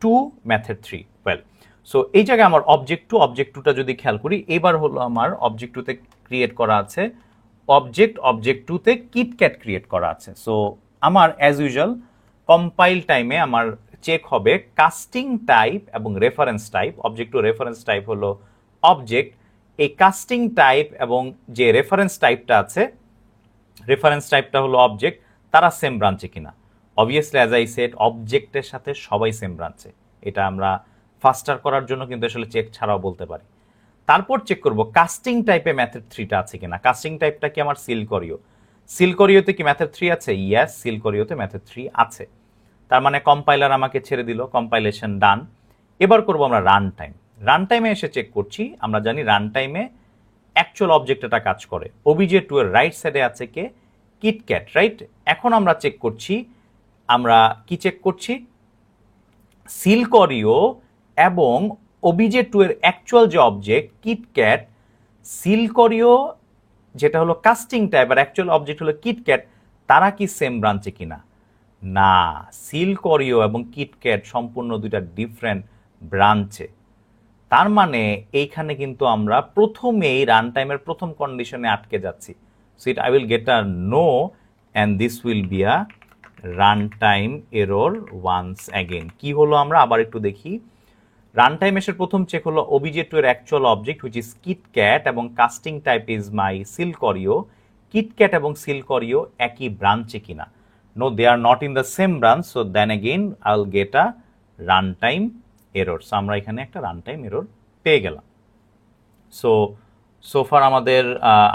Speaker 1: to method 3। Well, so এই জায়গায় আমার অবজেক্ট টুটা যদি খেয়াল করি, এবার হলো আমার অবজেক্ট টুতে ক্রিয়েট করা আছে অবজেক্ট টুতে কিটক্যাট ক্রিয়েট করা আছে। সো আমার অ্যাজ ইউজুয়াল কম্পাইল টাইমে আমার চেক হবে কাস্টিং টাইপ এবং reference type. Object to reference type হলো অবজেক্ট, এই কাস্টিং টাইপ এবং যে রেফারেন্স টাইপটা আছে, রেফারেন্স টাইপটা হলো অবজেক্ট, তারা সেম ব্রাঞ্চে কিনা। অবভিয়াসলি অ্যাজ আই সেড অবজেক্টের সাথে সবাই সেম ব্রাঞ্চে। এটা আমরা ফাস্টার করার জন্য কিন্তু আসলে চেক ছাড়াও বলতে পারি। তারপর চেক করব কাস্টিং টাইপে মেথড 3টা আছে কিনা। কাস্টিং টাইপটা কি আমার সিলকরিওতে কি মেথড 3 আছে? ইয়েস, সিলকরিওতে মেথড 3 আছে। তার মানে কম্পাইলার আমাকে ছেড়ে দিল, কম্পাইলেশন ডান। এবার করব আমরা রান টাইমে এসে চেক করছি। আমরা জানি রান টাইমে অ্যাকচুয়াল অবজেক্ট এটা কাজ করে। ওবিজে 2 এর রাইট সাইডে আছে কে? KitKat, right? এখন আমরা চেক করছি, আমরা কি চেক করছি? সিলকরিও এবং ওবিজে 2 এর অ্যাকচুয়াল যে অবজেক্ট কিটক্যাট, সিলকরিও যেটা হলো কাস্টিং টাইপ আর অ্যাকচুয়াল অবজেক্ট হলো কিটক্যাট, তারা কি সেম ব্রাঞ্চে কিনা? না, সিলকরিও এবং কিটক্যাট সম্পূর্ণ দুইটা ডিফারেন্ট ব্রাঞ্চে। তার মানে এইখানে কিন্তু আমরা প্রথমেই রান টাইমের প্রথম কন্ডিশনে আটকে যাচ্ছি। So it I will get a no and this will be a run time error once again. কি হলো আমরা আবার একটু দেখি। রান টাইম এসের প্রথম চেক হলো ওবিজে 2 এর actual object which is KitKat এবং casting type is my Silk Oreo. KitKat এবং সিলকরিও একই ব্রাঞ্চে কিনা? No, they are not in the same branch, so then again I will get a run time error. So আমরা এখানে একটা run time error পেয়ে গেলাম। সোফার আমাদের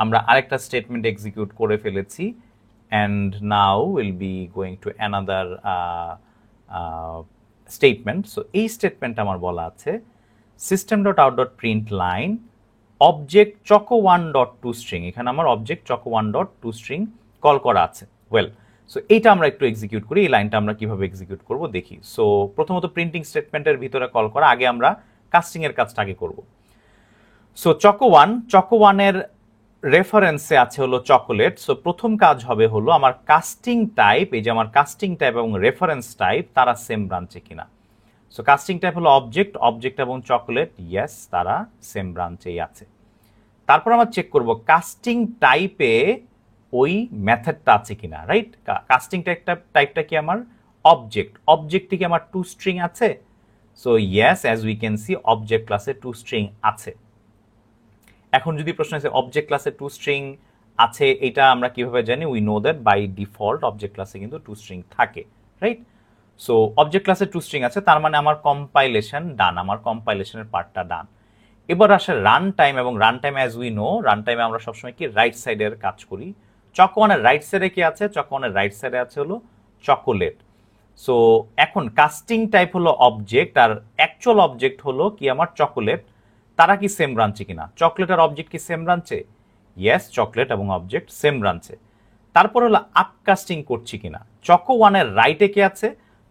Speaker 1: আমরা আরেকটা স্টেটমেন্ট এক্সিকিউট করে ফেলেছি, and now will be going to another statement. So এই স্টেটমেন্ট আমার বলা আছে system dot out dot print line object চকো1 ডট টু স্ট্রিং। এখানে আমার অবজেক্ট চকো1 ডট টু স্ট্রিং কল করা আছে। ওয়েল, সো এইটা আমরা একটু এক্সিকিউট করি। এই লাইনটা আমরা কিভাবে এক্সিকিউট করব দেখি। সো প্রথমত প্রিন্টিং স্টেটমেন্টের ভিতরে কল করা, আগে আমরা কাস্টিং এর কাজটা আগে করব। সো চকো1 এর রেফারেন্সে আছে হলো চকোলেট। সো প্রথম কাজ হবে হলো আমার কাস্টিং টাইপ, এই যে আমার কাস্টিং টাইপ এবং রেফারেন্স টাইপ তারা সেম ব্রাঞ্চে কিনা। সো কাস্টিং টাইপ হলো অবজেক্ট এবং চকোলেট, ইয়েস তারা সেম ব্রাঞ্চেই আছে। তারপর আমরা চেক করব কাস্টিং টাইপে ওই মেথডটা আছে কিনা, রাইট? কাস্টিং টাইপটা কি আমার অবজেক্টে কি আমার টু স্ট্রিং আছে? So yes, as we can C object ক্লাসে টু স্ট্রিং আছে। এখন যদি প্রশ্ন আছে অবজেক্ট ক্লাসে টু স্ট্রিং আছে, এটা আমরা কিভাবে জানি? We know that by default object ক্লাসে কিন্তু টু স্ট্রিং থাকে, রাইট? সো অবজেক্ট ক্লাসে টু স্ট্রিং আছে, তার মানে আমার কম্পাইলেশন ডান, আমার কম্পাইলেশনের পার্টটা ডান। এবার আসে রান টাইম, এবং run time as we know run টাইমে আমরা সবসময় কি রাইট সাইডের কাজ করি। চকোয়ানের রাইট সাইডে কি আছে? চকোয়ানের রাইট সাইডে আছে হলো চকোলেট। সো এখন কাস্টিং টাইপ হলো অবজেক্ট আর অ্যাকচুয়াল অবজেক্ট হলো কি আমার চকোলেট। তারা কি সেম ব্রাঞ্চে কিনা, চকলেট আর অবজেক্ট কি সেম ব্রাঞ্চে, ইয়েস চকলেট এবং অবজেক্ট সেম ব্রাঞ্চে। তারপর হলো আপকাস্টিং করছি কিনা, চকো ওয়ানের রাইটে কে আছে,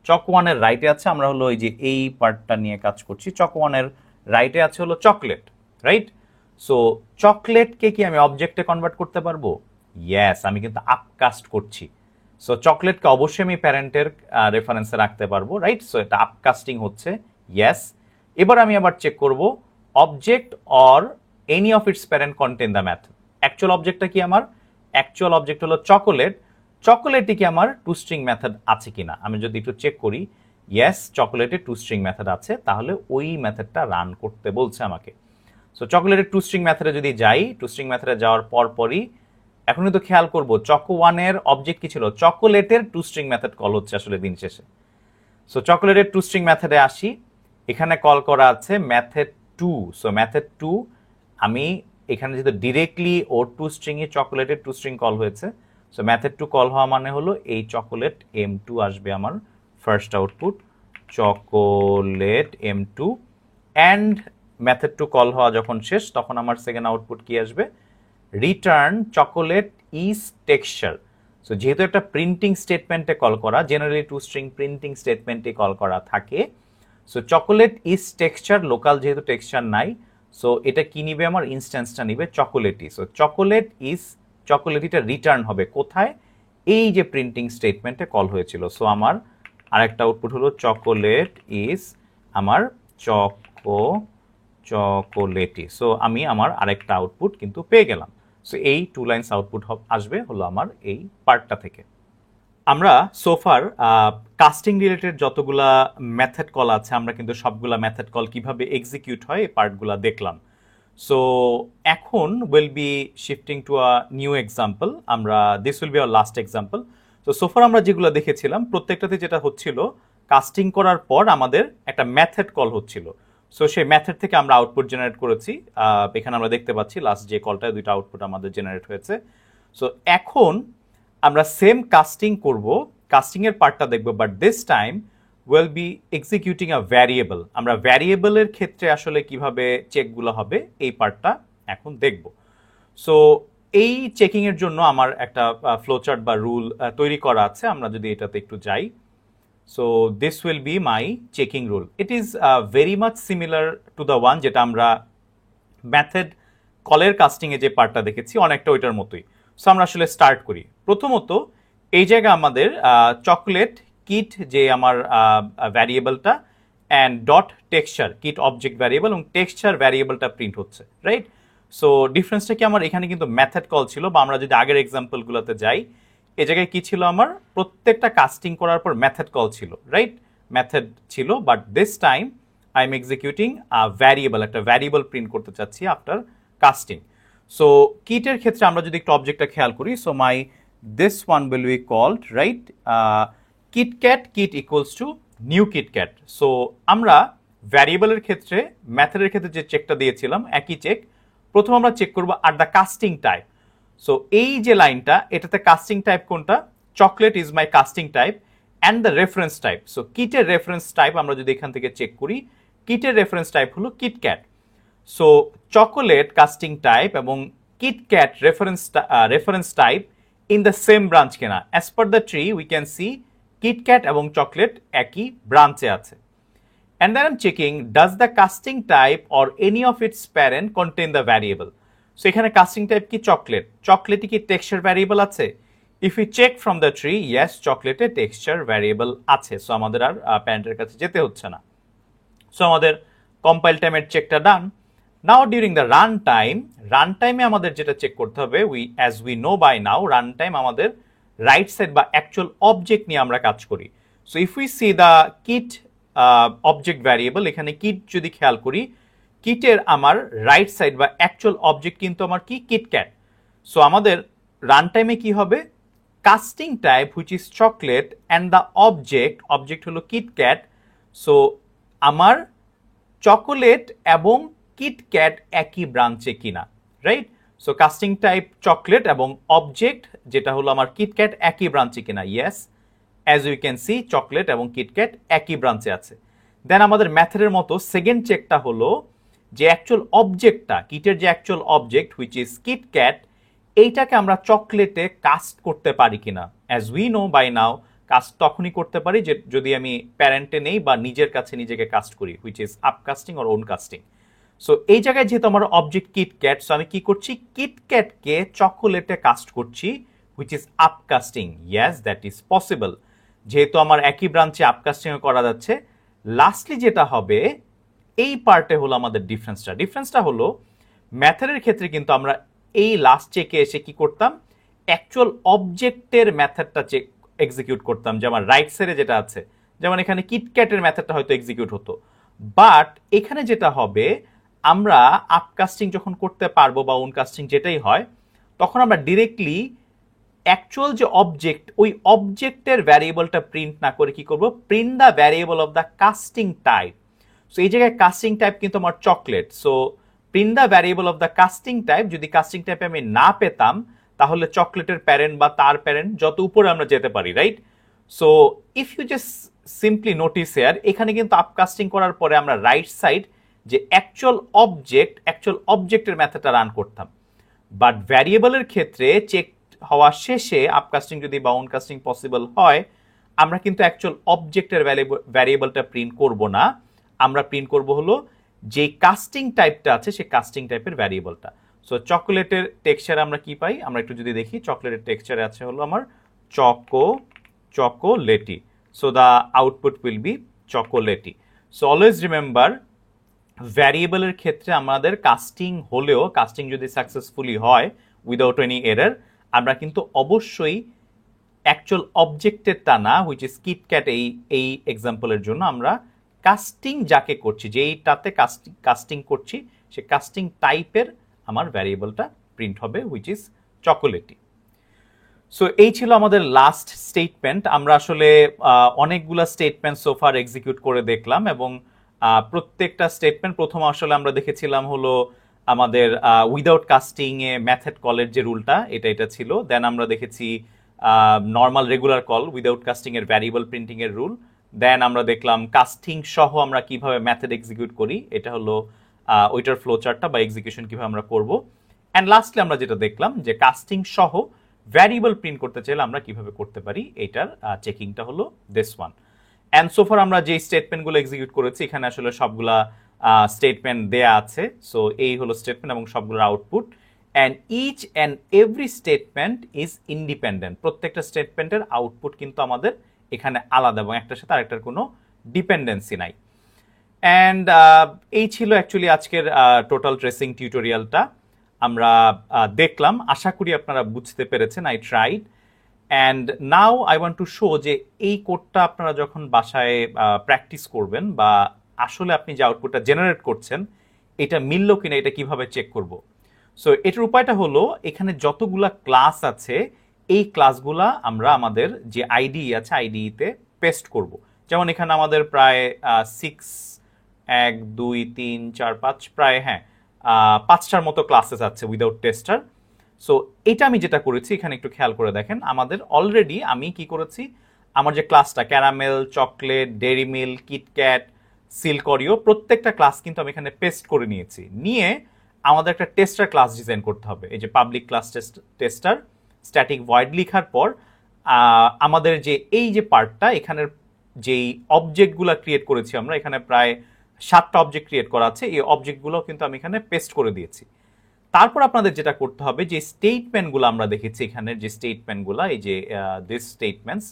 Speaker 1: চকো ওয়ানের রাইটে আছে, আমরা হলো ওই যে এই পার্টটা নিয়ে কাজ করছি, চকো ওয়ানের রাইটে আছে হলো চকলেট, রাইট। সো চকলেটকে কি আমি অবজেক্টে কনভার্ট করতে পারবো, ইয়েস, আমি কিন্তু আপকাস্ট করছি। সো চকলেটকে অবশ্যই আমি প্যারেন্টের রেফারেন্সে রাখতে পারবো, রাইট। সো এটা আপকাস্টিং হচ্ছে, ইয়েস। এবার আমি আবার চেক করব object or any of its parent contain the method. Actual অবজেক্টটা কি আমার, অ্যাকচুয়াল অবজেক্ট হলো চকোলেট, চকোলেটে কি আমার টু স্ট্রিং মেথড আছে কিনা, আমি যদি একটু চেক করি, ইয়েস চকোলেটে টু স্ট্রিং মেথড আছে, তাহলে ওই মেথডটা রান করতে বলছে আমাকে। সো চকোলেটের টু স্ট্রিং মেথডে যদি যাই, টু স্ট্রিং মেথডে যাওয়ার পরই এখন কিন্তু খেয়াল করবো চকো ওয়ানের অবজেক্ট কি ছিল, চকোলেটের টু স্ট্রিং মেথড কল হচ্ছে আসলে দিন শেষে। সো চকোলেটের টু স্ট্রিং মেথডে আসি, এখানে কল করা আছে method two. So method two, আমি এখানে যেহেতু ডিরেক্টলি ও টু স্ট্রিং এ চকোলেটের টু স্ট্রিং কল হয়েছে, সো মেথড টু কল হওয়া মানে হলো এই চকোলেট M2 আসবে আমার first output, chocolate M2, and method two call হওয়া যখন শেষ তখন আমার সেকেন্ড আউটপুট কি আসবে, return chocolate is texture. So যেহেতু একটা প্রিন্টিং স্টেটমেন্টে কল করা, জেনারেলি টু স্ট্রিং প্রিন্টিং স্টেটমেন্টে কল করা থাকে, so chocolate is texture, local যেহেতু টেক্সচার নাই, সো এটা কি নিবে আমার, ইনস্ট্যান্সটা নিবে চকোলেটই। সো চকোলেট ইজ, চকোলেটিটা রিটার্ন হবে কোথায়, এই যে প্রিন্টিং স্টেটমেন্টে কল হয়েছিল। সো আমার আরেকটা আউটপুট হলো চকোলেট ইজ আমার চকোলেটি। সো আমি আমার আরেকটা আউটপুট কিন্তু পেয়ে গেলাম। সো এই টু লাইন্স আউটপুট আসবে হলো আমার এই পার্টটা থেকে। আমরা সোফার কাস্টিং রিলেটেড যতগুলা মেথড কল আছে, আমরা কিন্তু সবগুলা মেথড কল কিভাবে এক্সিকিউট হয় এই পার্টগুলা দেখলাম। সো এখন will be shifting to a new example, আমরা this will be our last example. তো সোফার আমরা যেগুলো দেখেছিলাম প্রত্যেকটাতে যেটা হচ্ছিল, কাস্টিং করার পর আমাদের একটা মেথড কল হচ্ছিল। সো সেই মেথড থেকে আমরা আউটপুট জেনারেট করেছি, এখানে আমরা দেখতে পাচ্ছি লাস্ট যে কলটায় দুইটা আউটপুট আমাদের জেনারেট হয়েছে। সো এখন আমরা সেম কাস্টিং করব, কাস্টিং এর পার্টটা দেখব, but this time will be executing a variable. আমরা ভ্যারিয়েবলের ক্ষেত্রে আসলে কিভাবে চেকগুলো হবে এই পার্টটা এখন দেখব। সো এই চেকিং এর জন্য আমার একটা ফ্লোচার্ট বা রুল তৈরি করা আছে, আমরা যদি এটাতে একটু যাই। So this will B my checking rule, it is very much similar to the one যেটা আমরা মেথড কলের কাস্টিং এ যে পার্টটা দেখেছি, অনেকটা ওইটার মতোই। সো আমরা আসলে স্টার্ট করি। প্রথমত এই জায়গায় আমাদের চকলেট কিট যে আমার ভ্যারিয়েবলটা, and dot texture kit object variable, এবং টেক্সচার ভ্যারিয়েবলটা প্রিন্ট হচ্ছে, রাইট। সো ডিফারেন্সটা কি, আমার এখানে কিন্তু মেথড কল ছিল, বা আমরা যদি আগের এক্সাম্পলগুলোতে যাই, এই জায়গায় কি ছিল, আমার প্রত্যেকটা কাস্টিং করার পর মেথড কল ছিল, রাইট, মেথড ছিল। But this time I am executing variable, একটা ভ্যারিয়েবল প্রিন্ট করতে চাচ্ছি আফটার কাস্টিং। সো কিটের ক্ষেত্রে আমরা যদি একটু অবজেক্টটা খেয়াল করি, so my this one will be called, right, KitKat kit equals to new KitKat. So আমরা ভ্যারিয়েবলের ক্ষেত্রে, মেথডের ক্ষেত্রে যে চেকটা দিয়েছিলাম একই চেক, প্রথম আমরা চেক করবো are the casting type. So এই যে লাইনটা, এটাতে কাস্টিং টাইপ কোনটা, chocolate is my casting type, and the reference type. So কিটের রেফারেন্স টাইপ আমরা যদি এখান থেকে চেক করি, কিটের রেফারেন্স টাইপ হলো KitKat. So chocolate casting type এবং KitKat reference type in the same branch কিনা, as per the tree we can see KitKat এবং চকলেট একই ব্রাঞ্চে আছে। And then I'm checking, does the casting type or any of its parent contain the variable? So এখানে casting type কি, chocolate, চকলেটে কি texture variable আছে? If we check from the tree, yes, চকলেটে টেক্সচার ভ্যারিয়েবল আছে। So আমাদের আর প্যারেন্টের কাছে যেতে হচ্ছে না। সো আমাদের কম্পাইল টাইমের চেকটা done. Now during the run টাইমে আমাদের যেটা চেক করতে হবে, as we know by now, run time আমাদের রাইট সাইড বা অ্যাকচুয়াল অবজেক্ট নিয়ে আমরা কাজ করি। So if we see the kit object variable, এখানে কিট যদি খেয়াল করি, কিটের আমার রাইট সাইড বা অ্যাকচুয়াল অবজেক্ট কিন্তু আমার কি, কিটক্যাট। সো আমাদের রান টাইমে কি হবে, casting type which is chocolate and the object হলো কিটক্যাট। সো আমার চকোলেট এবং কিটক্যাট একই ব্রাঞ্চে কিনা, right. So casting type chocolate এবং অবজেক্ট যেটা হলো আমার কিটক্যাট একই ব্রাঞ্চে কিনা, yes, as you can see chocolate এবং কিটক্যাট একই ব্রাঞ্চে আছে। দেন আমাদের মেথডের মতো সেকেন্ড চেকটা হলো যে অ্যাকচুয়াল অবজেক্টটা, কিটের যে actual object which is KitKat, এইটাকে আমরা চকলেটে কাস্ট করতে পারি কিনা। As we know by now, cast তখনই করতে পারি যে যদি আমি প্যারেন্টে নেই বা নিজের কাছে নিজেকে কাস্ট করি, which is upcasting or own casting. So এই জায়গায় যেহেতু আমার অবজেক্ট কিটক্যাট, সো আমি কি করছি, কিটক্যাটকে চকোলেটে কাস্ট করছি, which is upcasting. Yes, that is possible. যেহেতু আমার একই ব্রাঞ্চে আপকাস্টিং করা যাচ্ছে, লাস্টলি যেটা হবে এই পার্টে হলো আমাদের ডিফারেন্সটা হলো ম্যাথডের ক্ষেত্রে কিন্তু আমরা এই লাস্ট চেকে এসে কি করতাম, অ্যাকচুয়াল অবজেক্টের মেথডটা চেক এক্সিকিউট করতাম, যে আমার রাইট সাইডে যেটা আছে, যেমন এখানে কিটক্যাটের মেথডটা হয়তো এক্সিকিউট হতো। বাট এখানে যেটা হবে, আমরা আপকাস্টিং যখন করতে পারবো বা ওনকাস্টিং যেটাই হয়, তখন আমরা ডিরেক্টলি অ্যাকচুয়াল যে অবজেক্ট, ওই অবজেক্টের ভ্যারিয়েবলটা প্রিন্ট না করে কি করব, print the variable of the casting type. So এই জায়গায় কাস্টিং টাইপ কিন্তু আমার chocolate, so print the variable of the casting type. যদি কাস্টিং টাইপে আমি না পেতাম, তাহলে চকলেটের প্যারেন্ট বা তার প্যারেন্ট যত উপরে আমরা যেতে পারি, right? So if you just simply notice here, এখানে কিন্তু আপকাস্টিং করার পরে আমরা রাইট সাইড যে অ্যাকচুয়াল অবজেক্টের মেথডটা রান করতাম। বাট ভ্যারিয়েবলের ক্ষেত্রে চেক হওয়া শেষে আপকাস্টিং যদি বা ওনকাস্টিং পসিবল হয়, আমরা কিন্তু অ্যাকচুয়াল অবজেক্টের ভ্যারিয়েবলটা প্রিন্ট করব না, আমরা প্রিন্ট করব হলো যে কাস্টিং টাইপটা আছে সেই কাস্টিং টাইপের ভ্যারিয়েবলটা। সো চকোলেটের টেক্সচার আমরা কি পাই, আমরা একটু যদি দেখি, চকোলেটের টেক্সচারে আছে হলো আমার chocolatey. So the output will be chocolatey. So always remember, ভ্যারিয়েবলের ক্ষেত্রে আমাদের কাস্টিং হলেও, কাস্টিং যদি সাকসেসফুলি হয় উইদাউট এনি এরর, আমরা কিন্তু অবশ্যই অ্যাকচুয়াল অবজেক্টেরটা না, হুইচ ইজ কিটক্যাট, এই এক্সাম্পলের জন্য আমরা কাস্টিং যাকে করছি, যেইটাতে কাস্টিং করছি, সে কাস্টিং টাইপের আমার ভ্যারিয়েবলটা প্রিন্ট হবে, হুইচ ইজ চকোলেটি। সো এই ছিল আমাদের লাস্ট স্টেটমেন্ট। আমরা আসলে অনেকগুলা স্টেটমেন্ট সোফার এক্সিকিউট করে দেখলাম, এবং প্রত্যেকটা স্টেটমেন্ট প্রথম আসলে আমরা দেখেছিলাম হলো আমাদের উইদাউট কাস্টিং এ মেথড কলের যে রুলটা, এটা ছিল। দেন আমরা দেখেছি normal regular call without casting এর ভ্যারিয়েবল প্রিন্টিং এর রুল। দেন আমরা দেখলাম কাস্টিং সহ আমরা কিভাবে মেথড এক্সিকিউট করি, এটা হলো ওইটার ফ্লো চার্টটা বা এক্সিকিউশন কিভাবে আমরা করব। অ্যান্ড লাস্টলি আমরা যেটা দেখলাম যে কাস্টিং সহ ভ্যারিয়েবল প্রিন্ট করতে চাইলে আমরা কিভাবে করতে পারি, এটার চেকিংটা হলো দিস ওয়ান। অ্যান্ড সোফার আমরা যে স্টেটমেন্টগুলো এক্সিকিউট করেছি, এখানে আসলে সবগুলা স্টেটমেন্ট দেয়া আছে। সো এই হলো স্টেটমেন্ট এবং সবগুলোর output. And each and every statement is independent. প্রত্যেকটা স্টেটমেন্টের আউটপুট কিন্তু আমাদের এখানে আলাদা এবং একটার সাথে আরেকটার কোনো ডিপেন্ডেন্সি নাই। অ্যান্ড এই ছিল অ্যাকচুয়ালি আজকের টোটাল ট্রেসিং টিউটোরিয়ালটা। আমরা দেখলাম, আশা করি আপনারা বুঝতে পেরেছেন। I tried. And now I want to show যে এই কোডটা আপনারা যখন বাসায় প্র্যাকটিস করবেন, বা আসলে আপনি যে আউটপুটটা জেনারেট করছেন এটা মিললো কিনা, এটা কিভাবে চেক করব। সো এটার উপায়টা হলো, এখানে যতগুলা ক্লাস আছে, এই ক্লাসগুলা আমরা আমাদের যে আইডি আছে, আইডিতে পেস্ট করব। যেমন এখানে আমাদের প্রায় 1 2 3 4 5 প্রায় 5টার মতো ক্লাসেস আছে উইদাউট টেস্টার। সো এটা আমি যেটা করেছি, এখানে একটু খেয়াল করে দেখেন, আমাদের অলরেডি আমি কি করেছি, আমার যে ক্লাসটা caramel, chocolate, Dairy Milk, KitKat, Silk Oreo, প্রত্যেকটা ক্লাস কিন্তু আমি এখানে পেস্ট করে নিয়েছি। নিয়ে আমাদের একটা টেস্টার ক্লাস ডিজাইন করতে হবে। এই যে public class tester static void লেখার পর আমাদের যে এই যে পার্টটা, এখানের যেই অবজেক্টগুলো ক্রিয়েট করেছি আমরা, এখানে প্রায় 7টা অবজেক্ট ক্রিয়েট করা আছে, এই অবজেক্টগুলো কিন্তু আমি এখানে পেস্ট করে দিয়েছি। তারপর আপনাদের যেটা করতে হবে, যে স্টেটমেন্টগুলো আমরা দেখেছি, এখানের যে স্টেটমেন্টগুলো, এই যে দিস স্টেটমেন্টস,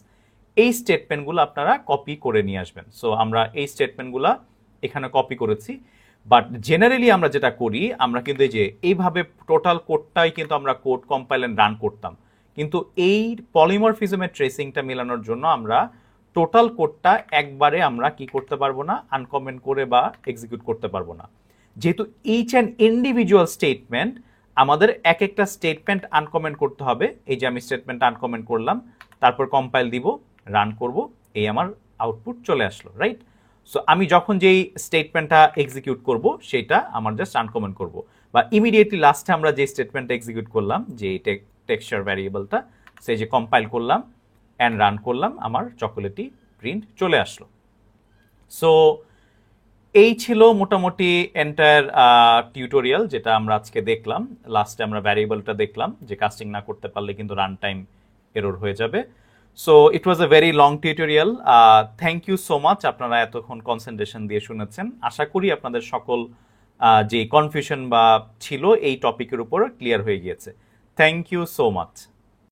Speaker 1: এই স্টেটমেন্টগুলো আপনারা কপি করে নিয়ে আসবেন। সো আমরা এই স্টেটমেন্টগুলো এখানে কপি করেছি। বাট জেনারেলি আমরা যেটা করি, আমরা কিন্তু এই যে এইভাবে টোটাল কোডটাই কিন্তু আমরা কোড কম্পাইল এন্ড রান করতাম, কিন্তু এই পলিমরফিজমের ট্রেসিংটা মেলানোর জন্য আমরা টোটাল কোডটা একবারে আমরা কি করতে পারবো না, আনকমেন্ট করে বা এক্সিকিউট করতে পারবো না। যেহেতু ইচ অ্যান্ড ইন্ডিভিজুয়াল স্টেটমেন্ট, আমাদের এক একটা স্টেটমেন্ট আনকমেন্ট করতে হবে। এই যে আমি স্টেটমেন্ট আনকমেন্ট করলাম, তারপর কম্পাইল দিব, রান করব, এই আমার আউটপুট চলে আসলো, রাইট? সো আমি যখন যেই স্টেটমেন্টটা এক্সিকিউট করব, সেটা আমার জাস্ট আনকমেন্ট করব, বা ইমিডিয়েটলি লাস্টে আমরা যে স্টেটমেন্টটা এক্সিকিউট করলাম, যে টেক্সচার ভ্যারিয়েবলটা, সেই যে কম্পাইল করলাম অ্যান্ড রান করলাম, আমার চকোলেটি প্রিন্ট চলে আসলো। সো এই ছিল মোটামুটি এন্টায়ার টিউটোরিয়াল যেটা আমরা আজকে দেখলাম। লাস্টে আমরা ভ্যারিয়েবলটা দেখলাম যে কাস্টিং না করতে পারলে কিন্তু রান টাইম এরর হয়ে যাবে। So it was a very long tutorial. Thank you so much, আপনারা এতক্ষণ কনসেন্ট্রেশন দিয়ে শুনেছেন। আশা করি আপনাদের সকল যে কনফিউশন বা ছিল এই টপিকের উপর ক্লিয়ার হয়ে গিয়েছে। Thank you so much.